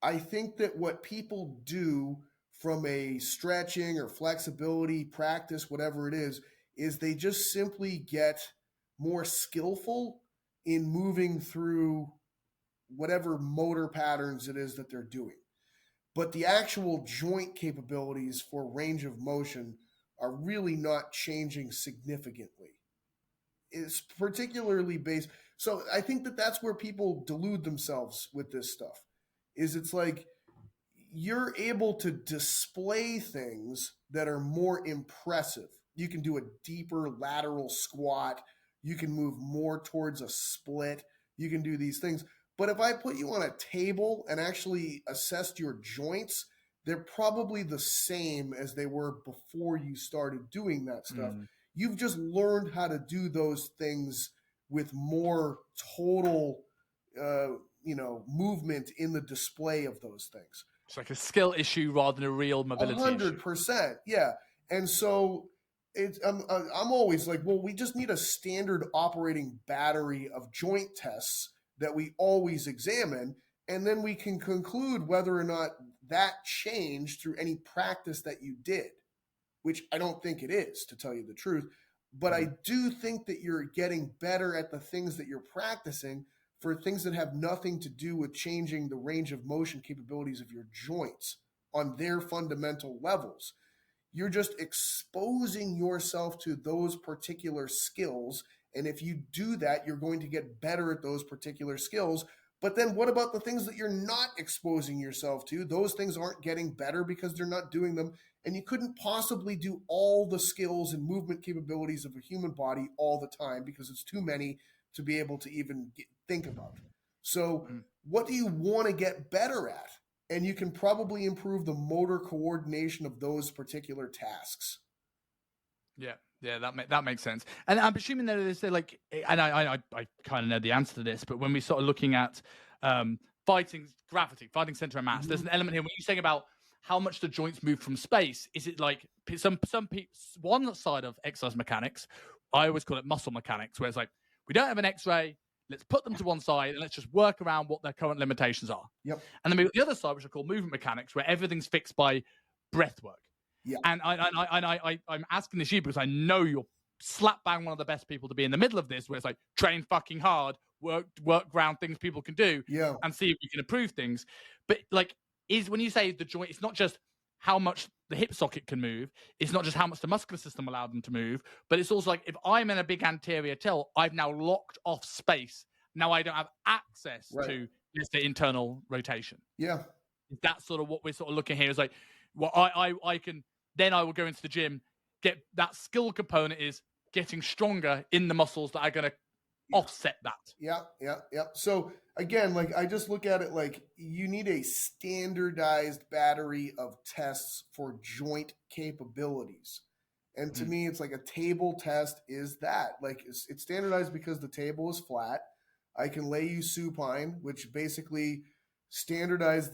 I think that what people do from a stretching or flexibility practice, whatever it is they just simply get more skillful in moving through whatever motor patterns it is that they're doing. But the actual joint capabilities for range of motion are really not changing significantly. It's particularly based. So I think that that's where people delude themselves with this stuff. It's like you're able to display things that are more impressive. You can do a deeper lateral squat. You can move more towards a split. You can do these things. But if I put you on a table and actually assessed your joints, they're probably the same as they were before you started doing that stuff. You've just learned how to do those things with more total, movement in the display of those things. It's like a skill issue rather than a real mobility 100%, issue. Yeah. And so I'm always like, well, we just need a standard operating battery of joint tests that we always examine, and then we can conclude whether or not that changed through any practice that you did, which I don't think it is, to tell you the truth. But I do think that you're getting better at the things that you're practicing for things that have nothing to do with changing the range of motion capabilities of your joints on their fundamental levels. You're just exposing yourself to those particular skills. And if you do that, you're going to get better at those particular skills. But then what about the things that you're not exposing yourself to? Those things aren't getting better because they're not doing them. And you couldn't possibly do all the skills and movement capabilities of a human body all the time because it's too many to be able to even think about. So what do you want to get better at? And you can probably improve the motor coordination of those particular tasks. Yeah, that makes sense. And I'm assuming that is like, and I kind of know the answer to this, but when we sort of looking at fighting gravity, fighting center of mass, there's an element here when you're saying about how much the joints move from space. Is it like some one side of exercise mechanics? I always call it muscle mechanics, where it's like, we don't have an X-ray, let's put them to one side and let's just work around what their current limitations are. Yep. And then we got the other side, which I call movement mechanics, where everything's fixed by breath work. Yeah. And I'm asking this you because I know you're slap bang one of the best people to be in the middle of this, where it's like, train fucking hard, work around things people can do, and see if we can improve things. But like, is when you say the joint, it's not just how much the hip socket can move, it's not just how much the muscular system allowed them to move, but it's also like, if I'm in a big anterior tilt, I've now locked off space. Now I don't have access to, let's say, internal rotation. Yeah. That's sort of what we're sort of looking here, is like, well, I can, then I will go into the gym, get that skill component is getting stronger in the muscles that are going to offset that. Yeah. So again, like, I just look at it like you need a standardized battery of tests for joint capabilities. And to me, it's like a table test is that. Like, it's standardized because the table is flat. I can lay you supine, which basically standardizes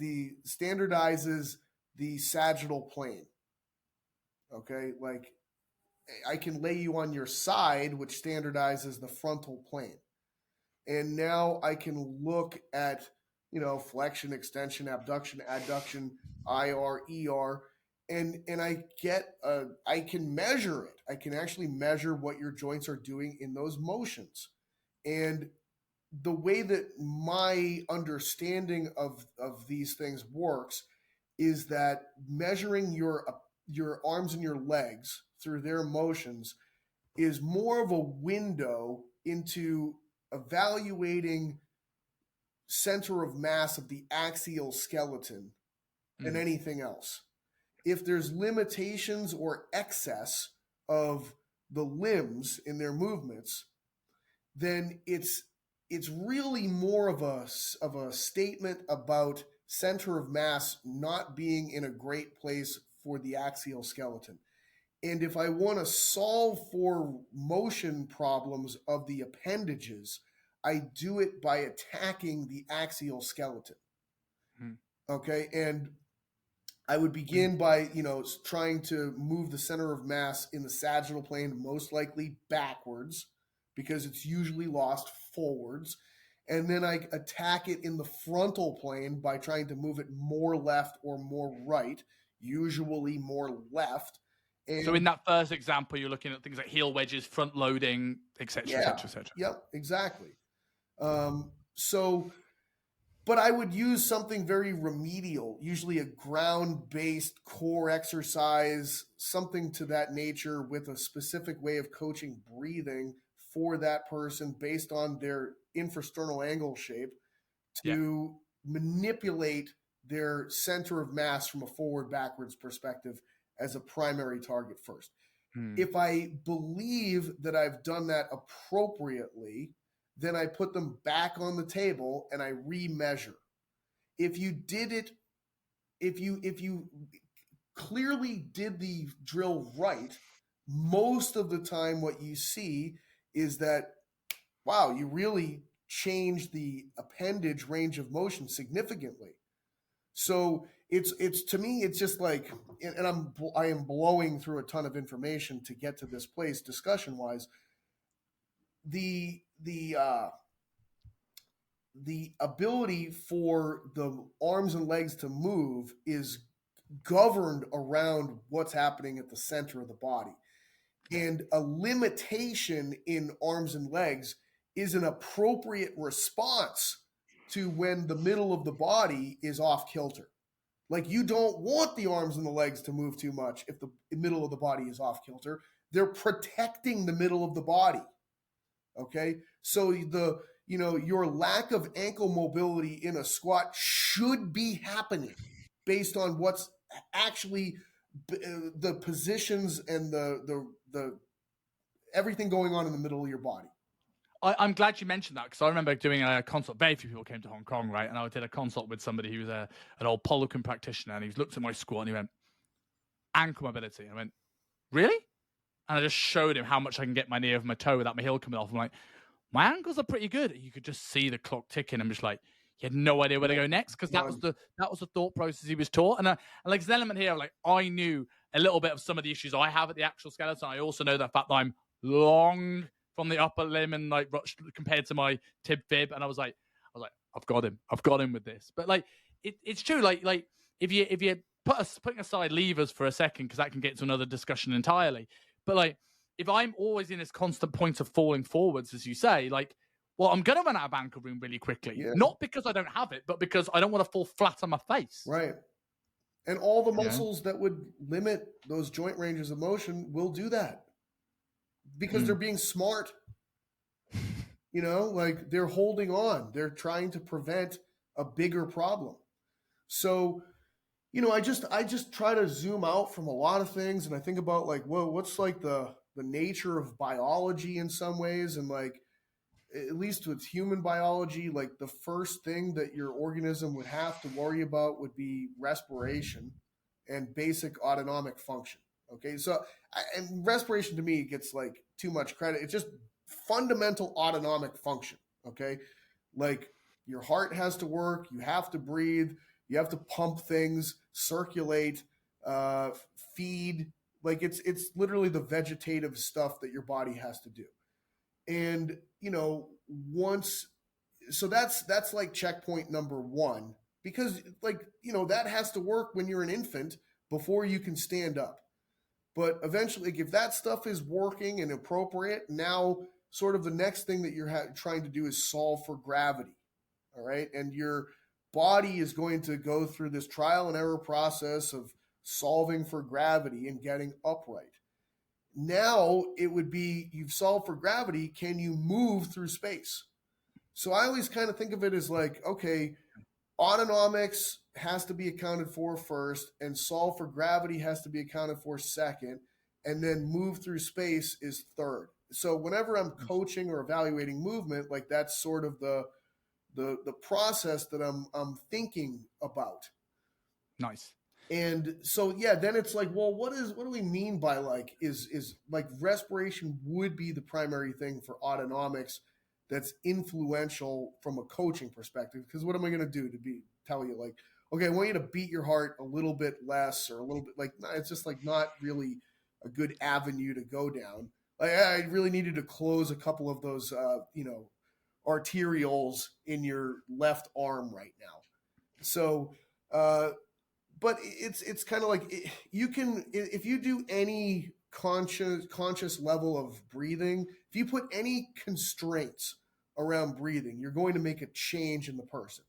the sagittal plane. Okay, like, I can lay you on your side, which standardizes the frontal plane. And now I can look at, flexion, extension, abduction, adduction, IR, ER, and I can measure it. I can actually measure what your joints are doing in those motions. And the way that my understanding of these things works is that measuring your arms and your legs through their motions is more of a window into evaluating center of mass of the axial skeleton than anything else. If there's limitations or excess of the limbs in their movements, then it's really more of a statement about center of mass not being in a great place for the axial skeleton. And if I want to solve for motion problems of the appendages, I do it by attacking the axial skeleton. Okay, and I would begin by, trying to move the center of mass in the sagittal plane, most likely backwards, because it's usually lost forwards. And then I attack it in the frontal plane by trying to move it more left or more right, usually more left. And so in that first example, you're looking at things like heel wedges, front loading, et cetera, et cetera, et cetera. Yep, exactly. But I would use something very remedial, usually a ground-based core exercise, something to that nature with a specific way of coaching breathing for that person based on their infrasternal angle shape to manipulate their center of mass from a forward-backwards perspective as a primary target first. If I believe that I've done that appropriately, then I put them back on the table and I remeasure. If you clearly did the drill right, most of the time what you see is that, wow, you really changed the appendage range of motion significantly. So it's to me, it's just like, and I am blowing through a ton of information to get to this place discussion wise. The ability for the arms and legs to move is governed around what's happening at the center of the body. And a limitation in arms and legs is an appropriate response to when the middle of the body is off kilter. Like, you don't want the arms and the legs to move too much if the middle of the body is off kilter. They're protecting the middle of the body. Okay? So your lack of ankle mobility in a squat should be happening based on what's actually the positions and the everything going on in the middle of your body. I'm glad you mentioned that, because I remember doing a consult. Very few people came to Hong Kong, right? And I did a consult with somebody who was an old Polican practitioner, and he looked at my squat and he went, ankle mobility. And I went, really? And I just showed him how much I can get my knee over my toe without my heel coming off. I'm like, my ankles are pretty good. You could just see the clock ticking. I'm just like, he had no idea where to go next, because that was the thought process he was taught. And like, there's an element here, like, I knew a little bit of some of the issues I have at the actual skeleton. I also know the fact that I'm long from the upper limb and like compared to my tib fib, and I was like, I've got him with this. But like, it's true. Like if you putting aside levers for a second, because that can get to another discussion entirely. But like, if I'm always in this constant point of falling forwards, as you say, like, well, I'm going to run out of ankle room really quickly. Not because I don't have it, but because I don't want to fall flat on my face. Right. And all the muscles that would limit those joint ranges of motion will do that because they're being smart. Like, they're holding on. They're trying to prevent a bigger problem. So, I just try to zoom out from a lot of things, and I think about, like, well, what's like the nature of biology in some ways, and like, at least with human biology, like, the first thing that your organism would have to worry about would be respiration and basic autonomic function. Okay, so and respiration to me gets like too much credit. It's just fundamental autonomic function. Okay, like, your heart has to work, you have to breathe, you have to pump things, circulate, feed. Like, it's literally the vegetative stuff that your body has to do. And so that's like checkpoint number one, because like, that has to work when you're an infant before you can stand up. But eventually, like, if that stuff is working and appropriate, now sort of the next thing that you're trying to do is solve for gravity. All right. And your body is going to go through this trial and error process of solving for gravity and getting upright. Now it would be, you've solved for gravity. Can you move through space? So I always kind of think of it as like, okay, autonomics has to be accounted for first, and solve for gravity has to be accounted for second, and then move through space is third. So whenever I'm coaching or evaluating movement, like that's sort of the process that I'm thinking about. Nice. And so yeah, then it's like, well, what do we mean by like is like respiration would be the primary thing for autonomics that's influential from a coaching perspective. Because what am I going to do to tell you like, okay, I want you to beat your heart a little bit less or a little bit like, it's just like not really a good avenue to go down. Like I really needed to close a couple of those, arterioles in your left arm right now. So, but it's kind of like you can, if you do any conscious level of breathing, if you put any constraints around breathing, you're going to make a change in the person.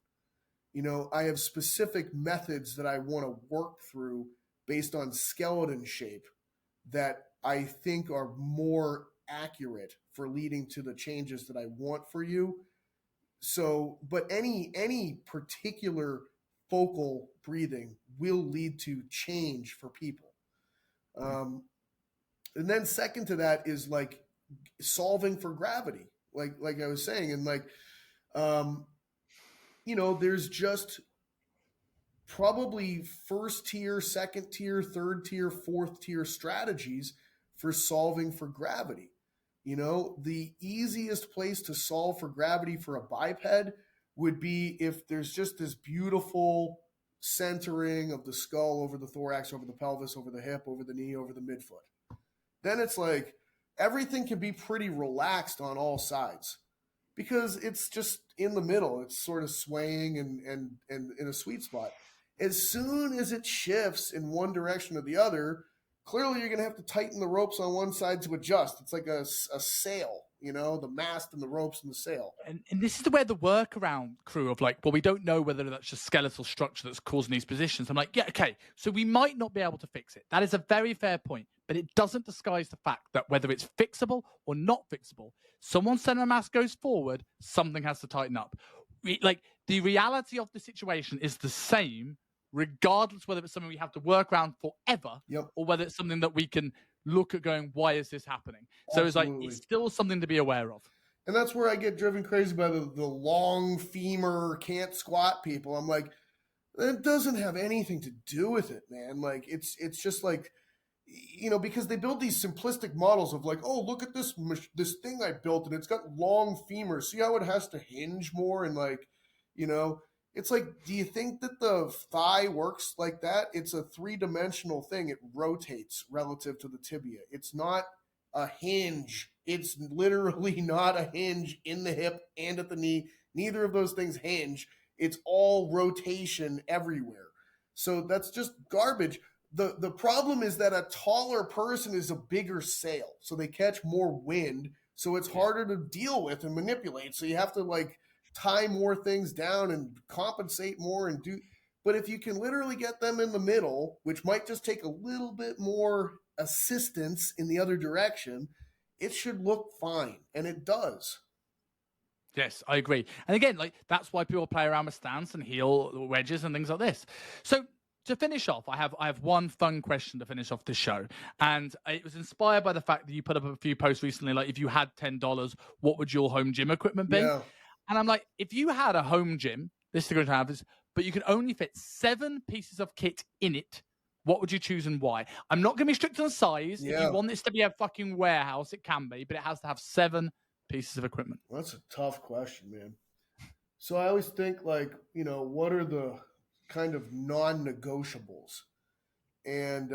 I have specific methods that I want to work through based on skeleton shape that I think are more accurate for leading to the changes that I want for you. So, but any particular focal breathing will lead to change for people. And then second to that is like solving for gravity, like I was saying, and like, there's just probably first tier, second tier, third tier, fourth tier strategies for solving for gravity. The easiest place to solve for gravity for a biped would be if there's just this beautiful centering of the skull over the thorax, over the pelvis, over the hip, over the knee, over the midfoot. Then it's like everything can be pretty relaxed on all sides because it's just in the middle. It's sort of swaying and in a sweet spot. As soon as it shifts in one direction or the other, clearly you're going to have to tighten the ropes on one side to adjust. It's like a sail, the mast and the ropes and the sail. And this is where the workaround crew of like, well, we don't know whether that's just skeletal structure that's causing these positions. I'm like, yeah, okay, so we might not be able to fix it. That is a very fair point, but it doesn't disguise the fact that whether it's fixable or not fixable, someone's center of mass goes forward, something has to tighten up. Like the reality of the situation is the same, regardless whether it's something we have to work around forever, or whether it's something that we can look at going, why is this happening? So it's like, it's still something to be aware of. And that's where I get driven crazy by the long femur, can't squat people. I'm like, that doesn't have anything to do with it, man. Like, it's just like, because they build these simplistic models of like, oh, look at this thing I built and it's got long femurs. See how it has to hinge more and like, it's like, do you think that the thigh works like that? It's a three-dimensional thing. It rotates relative to the tibia. It's not a hinge. It's literally not a hinge in the hip and at the knee. Neither of those things hinge. It's all rotation everywhere. So that's just garbage. The problem is that a taller person is a bigger sail. So they catch more wind. So it's harder to deal with and manipulate. So you have to like tie more things down and compensate more and do. But if you can literally get them in the middle, which might just take a little bit more assistance in the other direction, it should look fine. And it does. Yes, I agree. And again, like that's why people play around with stance and heel wedges and things like this. So to finish off, I have one fun question to finish off the show. And it was inspired by the fact that you put up a few posts recently, like if you had $10, what would your home gym equipment be? Yeah. And I'm like, if you had a home gym, this is going to have this, but you could only fit 7 pieces of kit in it, what would you choose and why? I'm not going to be strict on size. Yeah. If you want this to be a fucking warehouse, it can be, but it has to have 7 pieces of equipment. Well, that's a tough question, man. So I always think like, what are the kind of non-negotiables? And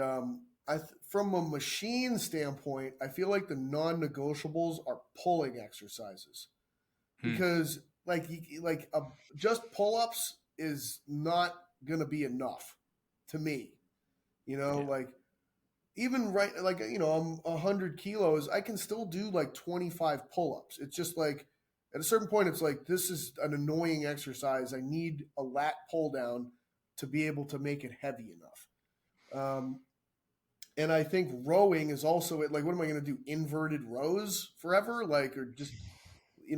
from a machine standpoint, I feel like the non-negotiables are pulling exercises. Because just pull-ups is not going to be enough to me, like even I'm 100 kilos, I can still do like 25 pull-ups. It's just like at a certain point, it's like, this is an annoying exercise. I need a lat pull down to be able to make it heavy enough. And I think rowing is also like, what am I going to do? Inverted rows forever? Like, or just,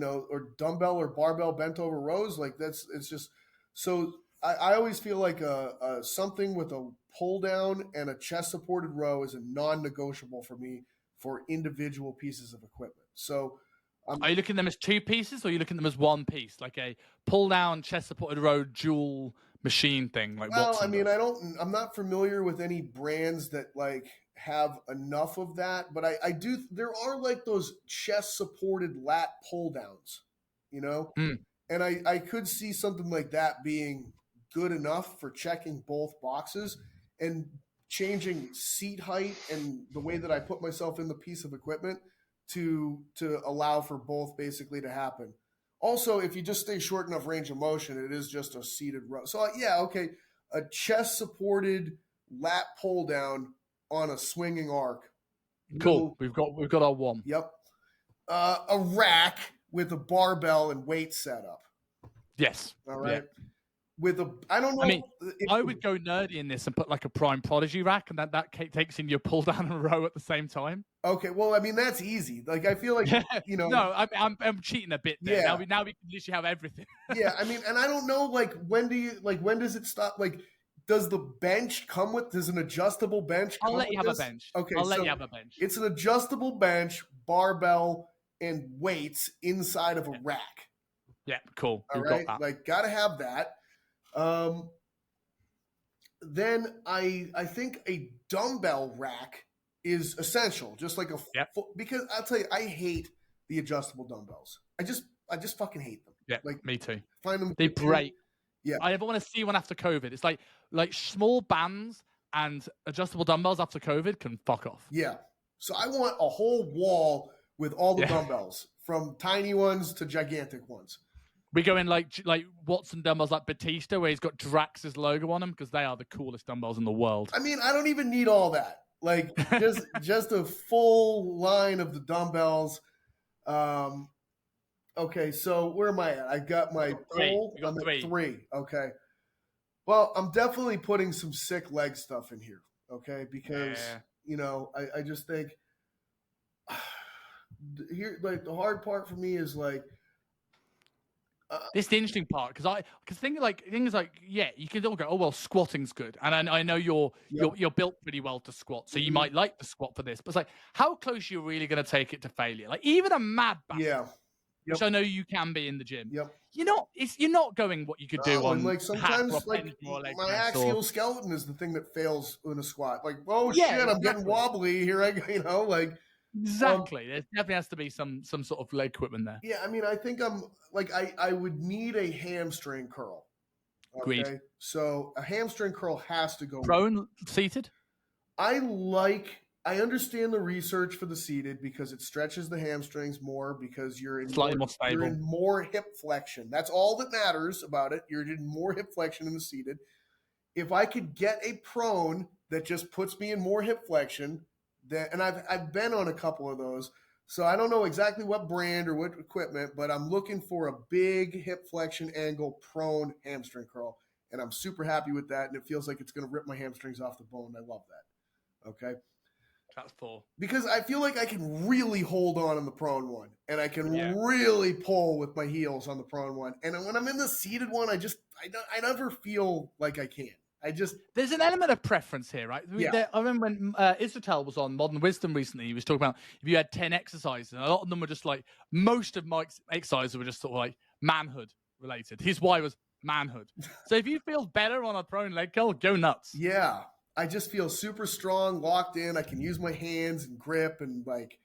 or dumbbell or barbell bent over rows. Like it's just so. I always feel like a something with a pull down and a chest supported row is a non-negotiable for me for individual pieces of equipment. So. Are you looking at them as two pieces, or are you looking at them as one piece, like a pull-down, chest-supported row dual machine thing? Like, well, Watson I mean, does? I'm not familiar with any brands that like have enough of that, but I do. There are like those chest-supported lat pull-downs, Hmm. and I could see something like that being good enough for checking both boxes and changing seat height and the way that I put myself in the piece of equipment to allow for both basically to happen. Also, if you just stay short enough range of motion, it is just a seated row. So yeah, okay, a chest supported lat pull down on a swinging arc. Cool. We've got our one. Yep. A rack with a barbell and weight setup. Yes. All right. Yeah. I don't know. I mean, I would go nerdy in this and put like a Prime Prodigy rack, and that takes in your pull down and row at the same time. Okay, well, I mean that's easy. Like I feel like No, I'm cheating a bit there. Yeah. Now we can literally have everything. Yeah, I mean, and I don't know like when does it stop? Like, does the bench come with? Does an adjustable bench? I'll let you have a bench. Okay, I'll let you have a bench. It's an adjustable bench, barbell, and weights inside of a rack. Yeah, cool. All right, like gotta have that. Then I think a dumbbell rack is essential, just like because I'll tell you, I hate the adjustable dumbbells. I just fucking hate them. Yeah, like me too. Find them they break. Yeah, I never want to see one after COVID. It's like small bands and adjustable dumbbells after COVID can fuck off. Yeah, so I want a whole wall with all the dumbbells, from tiny ones to gigantic ones. We go in like Watson dumbbells like Batista, where he's got Drax's logo on them, because they are the coolest dumbbells in the world. I mean, I don't even need all that. Like just a full line of the dumbbells. Okay, so where am I at? I got my pull. I'm at 3. Okay. Well, I'm definitely putting some sick leg stuff in here. Okay, because I just think here, like, the hard part for me is like. This is the interesting part, because things like you can all go, oh well, squatting's good, and I know you're built pretty well to squat, so you might like the squat for this, but it's like, how close are you really going to take it to failure? Like even a mad back, which I know you can be in the gym. Yep. You're not going what you could do on like sometimes like my axial skeleton is the thing that fails in a squat. Like, oh shit, I'm getting wobbly here. I like. Exactly. There definitely has to be some sort of leg equipment there. Yeah, I mean, I think I'm like I would need a hamstring curl. Okay? Agreed. So a hamstring curl has to go prone seated. I understand the research for the seated because it stretches the hamstrings more, because you're in slightly more stable. You're in more hip flexion. That's all that matters about it. You're in more hip flexion in the seated. If I could get a prone that just puts me in more hip flexion. And I've been on a couple of those, so I don't know exactly what brand or what equipment, but I'm looking for a big hip flexion angle prone hamstring curl, and I'm super happy with that, and it feels like it's going to rip my hamstrings off the bone. I love that. Okay, that's cool, because I feel like I can really hold on the prone one, and I can really pull with my heels on the prone one, and when I'm in the seated one, I never feel like I can. There's an element of preference here, right? I remember when Israel was on Modern Wisdom recently, he was talking about if you had 10 exercises, and a lot of them were just like, most of my exercises were just sort of like manhood related. His why was manhood. So if you feel better on a prone leg curl, go nuts. Yeah. I just feel super strong, locked in. I can use my hands and grip, and like,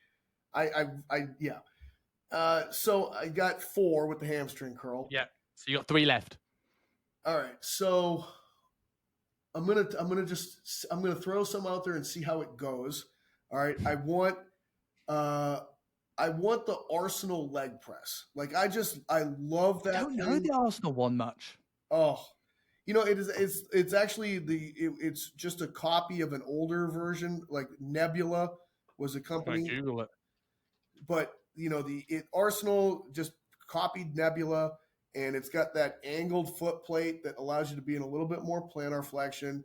so I got 4 with the hamstring curl. Yeah. So you got 3 left. All right. So I'm gonna throw some out there and see how it goes. All right. I want the Arsenal leg press. Like I love that. I don't know the Arsenal one much. Oh, it's actually it's just a copy of an older version. Like Nebula was a company. I Google it. But Arsenal just copied Nebula. And it's got that angled foot plate that allows you to be in a little bit more plantar flexion.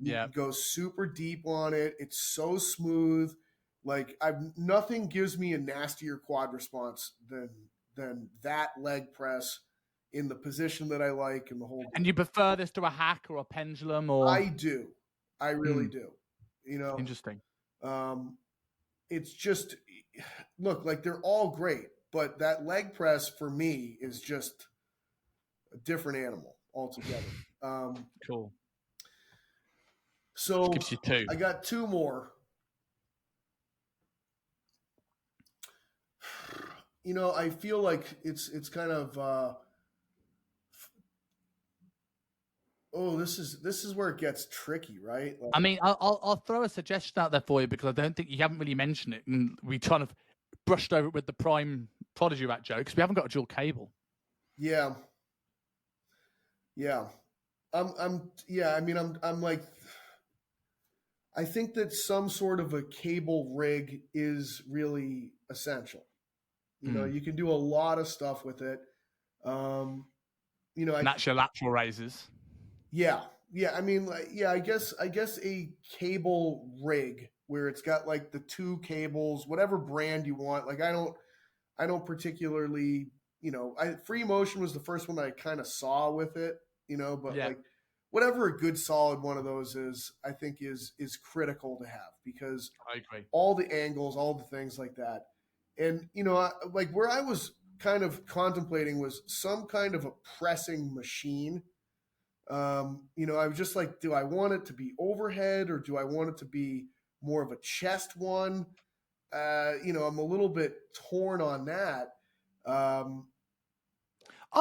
You can go super deep on it. It's so smooth. Like nothing gives me a nastier quad response than than that leg press in the position that I like and the whole. And you prefer this to a hack or a pendulum, or? I do. I really do. You know, Interesting. It's just, look, like they're all great, but that leg press for me is just a different animal altogether. Cool. So which gives you two. I got two more. You know, I feel like it's kind of this is where it gets tricky, right? Like, I mean, I'll throw a suggestion out there for you because I don't think you haven't really mentioned it, and we kind of brushed over it with the Prime Prodigy Rack joke because we haven't got a dual cable. Yeah. I'm like, I think that some sort of a cable rig is really essential. You know, you can do a lot of stuff with it. You know, Natural lateral raises. Yeah. I mean, I guess a cable rig where it's got like the two cables, whatever brand you want. Like I don't particularly, you know, Free Motion was the first one I kind of saw with it, you know, but like whatever a good solid one of those is, I think is critical to have because I agree. All the angles, all the things like that. And, you know, like where I was kind of contemplating was some kind of a pressing machine. You know, I was just like, do I want it to be overhead or do I want it to be more of a chest one? You know, I'm a little bit torn on that. I'll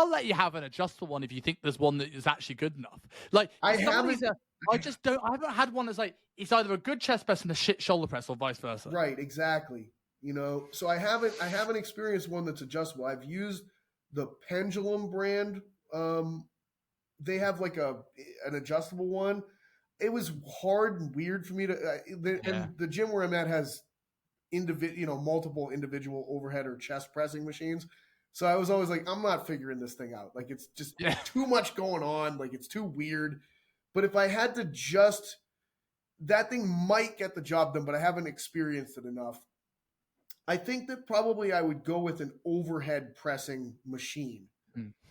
let you have an adjustable one if you think there's one that is actually good enough. Like I haven't had one that's like it's either a good chest press and a shit shoulder press or vice versa. Right, exactly. You know, so I haven't experienced one that's adjustable. I've used the Pendulum brand. They have like an adjustable one. It was hard and weird for me to. And the gym where I'm at has multiple individual overhead or chest pressing machines. So I was always like, I'm not figuring this thing out. Like it's just too much going on. Like it's too weird. But if I had to that thing might get the job done, but I haven't experienced it enough. I think that probably I would go with an overhead pressing machine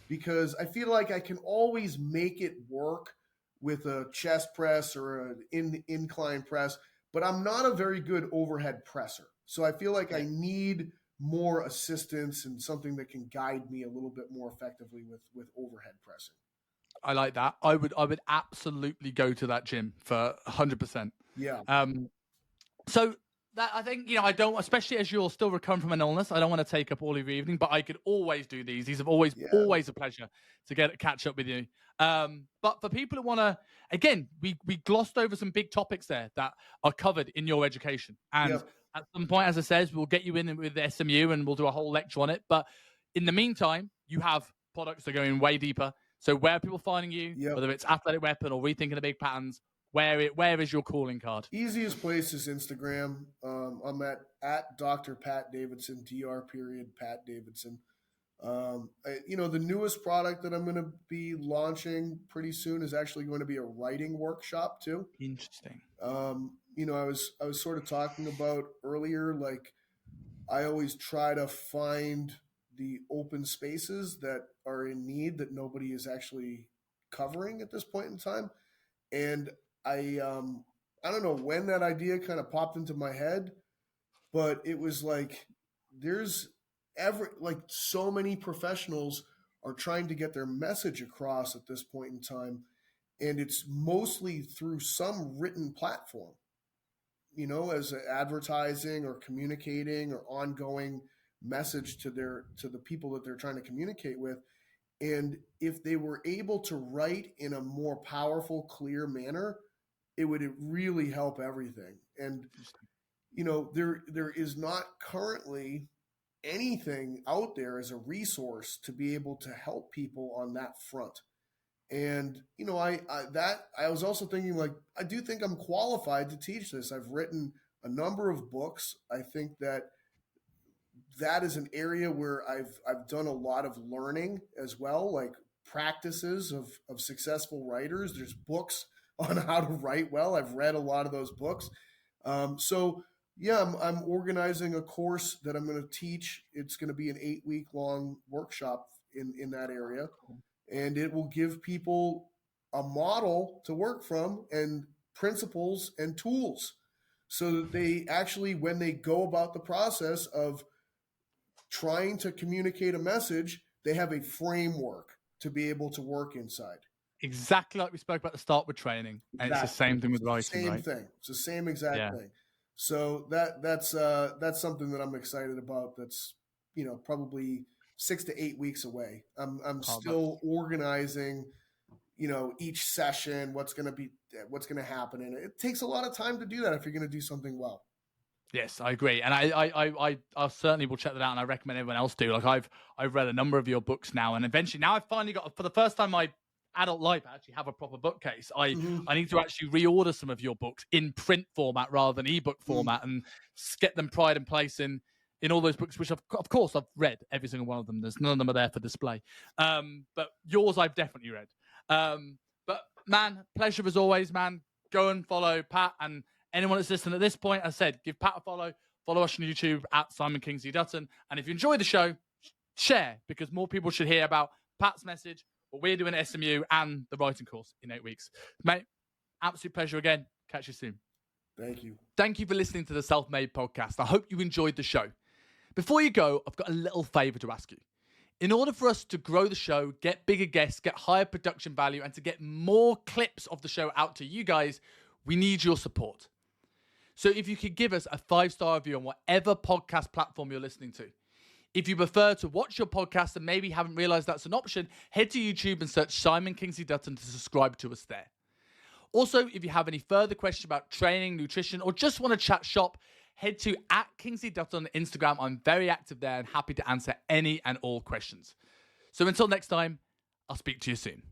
because I feel like I can always make it work with a chest press or an incline press, but I'm not a very good overhead presser. So I feel like I need more assistance and something that can guide me a little bit more effectively with overhead pressing. I like that. I would absolutely go to that gym for 100%. Yeah. So that I think, you know, I don't, especially as you're still recovering from an illness, I don't want to take up all of your evening, but I could always do these. These are always a pleasure to catch up with you. But for people who want to, again, we glossed over some big topics there that are covered in your education. And at some point, as I said, we'll get you in with the SMU and we'll do a whole lecture on it. But in the meantime, you have products that go in way deeper. So where are people finding you, whether it's Athletic Weapon or Rethinking the Big Patterns, where is your calling card? Easiest place is Instagram. I'm at Dr. Pat Davidson, Dr. Pat Davidson. You know, the newest product that I'm going to be launching pretty soon is actually going to be a writing workshop too. Interesting. You know, I was sort of talking about earlier, like I always try to find the open spaces that are in need that nobody is actually covering at this point in time. And I don't know when that idea kind of popped into my head, but it was like, there's so many professionals are trying to get their message across at this point in time. And it's mostly through some written platform, you know, as advertising or communicating or ongoing message to the people that they're trying to communicate with. And if they were able to write in a more powerful, clear manner, it would really help everything. And, you know, there is not currently anything out there as a resource to be able to help people on that front. And, you know, I was also thinking, like, I do think I'm qualified to teach this. I've written a number of books. I think that is an area where I've done a lot of learning as well, like practices of successful writers. There's books on how to write well. I've read a lot of those books. So Yeah, I'm organizing a course that I'm going to teach. It's going to be an 8-week long workshop in that area, and it will give people a model to work from and principles and tools, so that they actually, when they go about the process of trying to communicate a message, they have a framework to be able to work inside. Exactly like we spoke about at the start with training, and it's the same thing with writing, Same right? thing. It's the same exact thing. So that's something that I'm excited about. That's, you know, probably 6 to 8 weeks away. I'm still organizing, you know, each session, what's going to happen, and it takes a lot of time to do that if you're going to do something well. Yes, I agree, and I certainly will check that out, and I recommend everyone else do. Like I've read a number of your books now, and eventually now I've finally got, for the first time in my adult life, I actually have a proper bookcase. I need to actually reorder some of your books in print format rather than ebook format, and get them pride and place in all those books, which of course I've read every single one of them. There's none of them are there for display, but yours I've definitely read. But man, pleasure as always, man. Go and follow Pat, and anyone that's listening at this point, as I said, give Pat a follow. Follow us on YouTube at Simon Kingsley Dutton. And if you enjoy the show, share, because more people should hear about Pat's message, what we're doing at SMU, and the writing course in 8 weeks. Mate, absolute pleasure again. Catch you soon. Thank you. Thank you for listening to the Self-Made Podcast. I hope you enjoyed the show. Before you go, I've got a little favor to ask you. In order for us to grow the show, get bigger guests, get higher production value, and to get more clips of the show out to you guys, we need your support. So if you could give us a 5-star review on whatever podcast platform you're listening to. If you prefer to watch your podcast and maybe haven't realized that's an option, head to YouTube and search Simon Kingsley Dutton to subscribe to us there. Also, if you have any further questions about training, nutrition, or just want to chat shop, head to @Kingsley Dutton on Instagram. I'm very active there and happy to answer any and all questions. So until next time, I'll speak to you soon.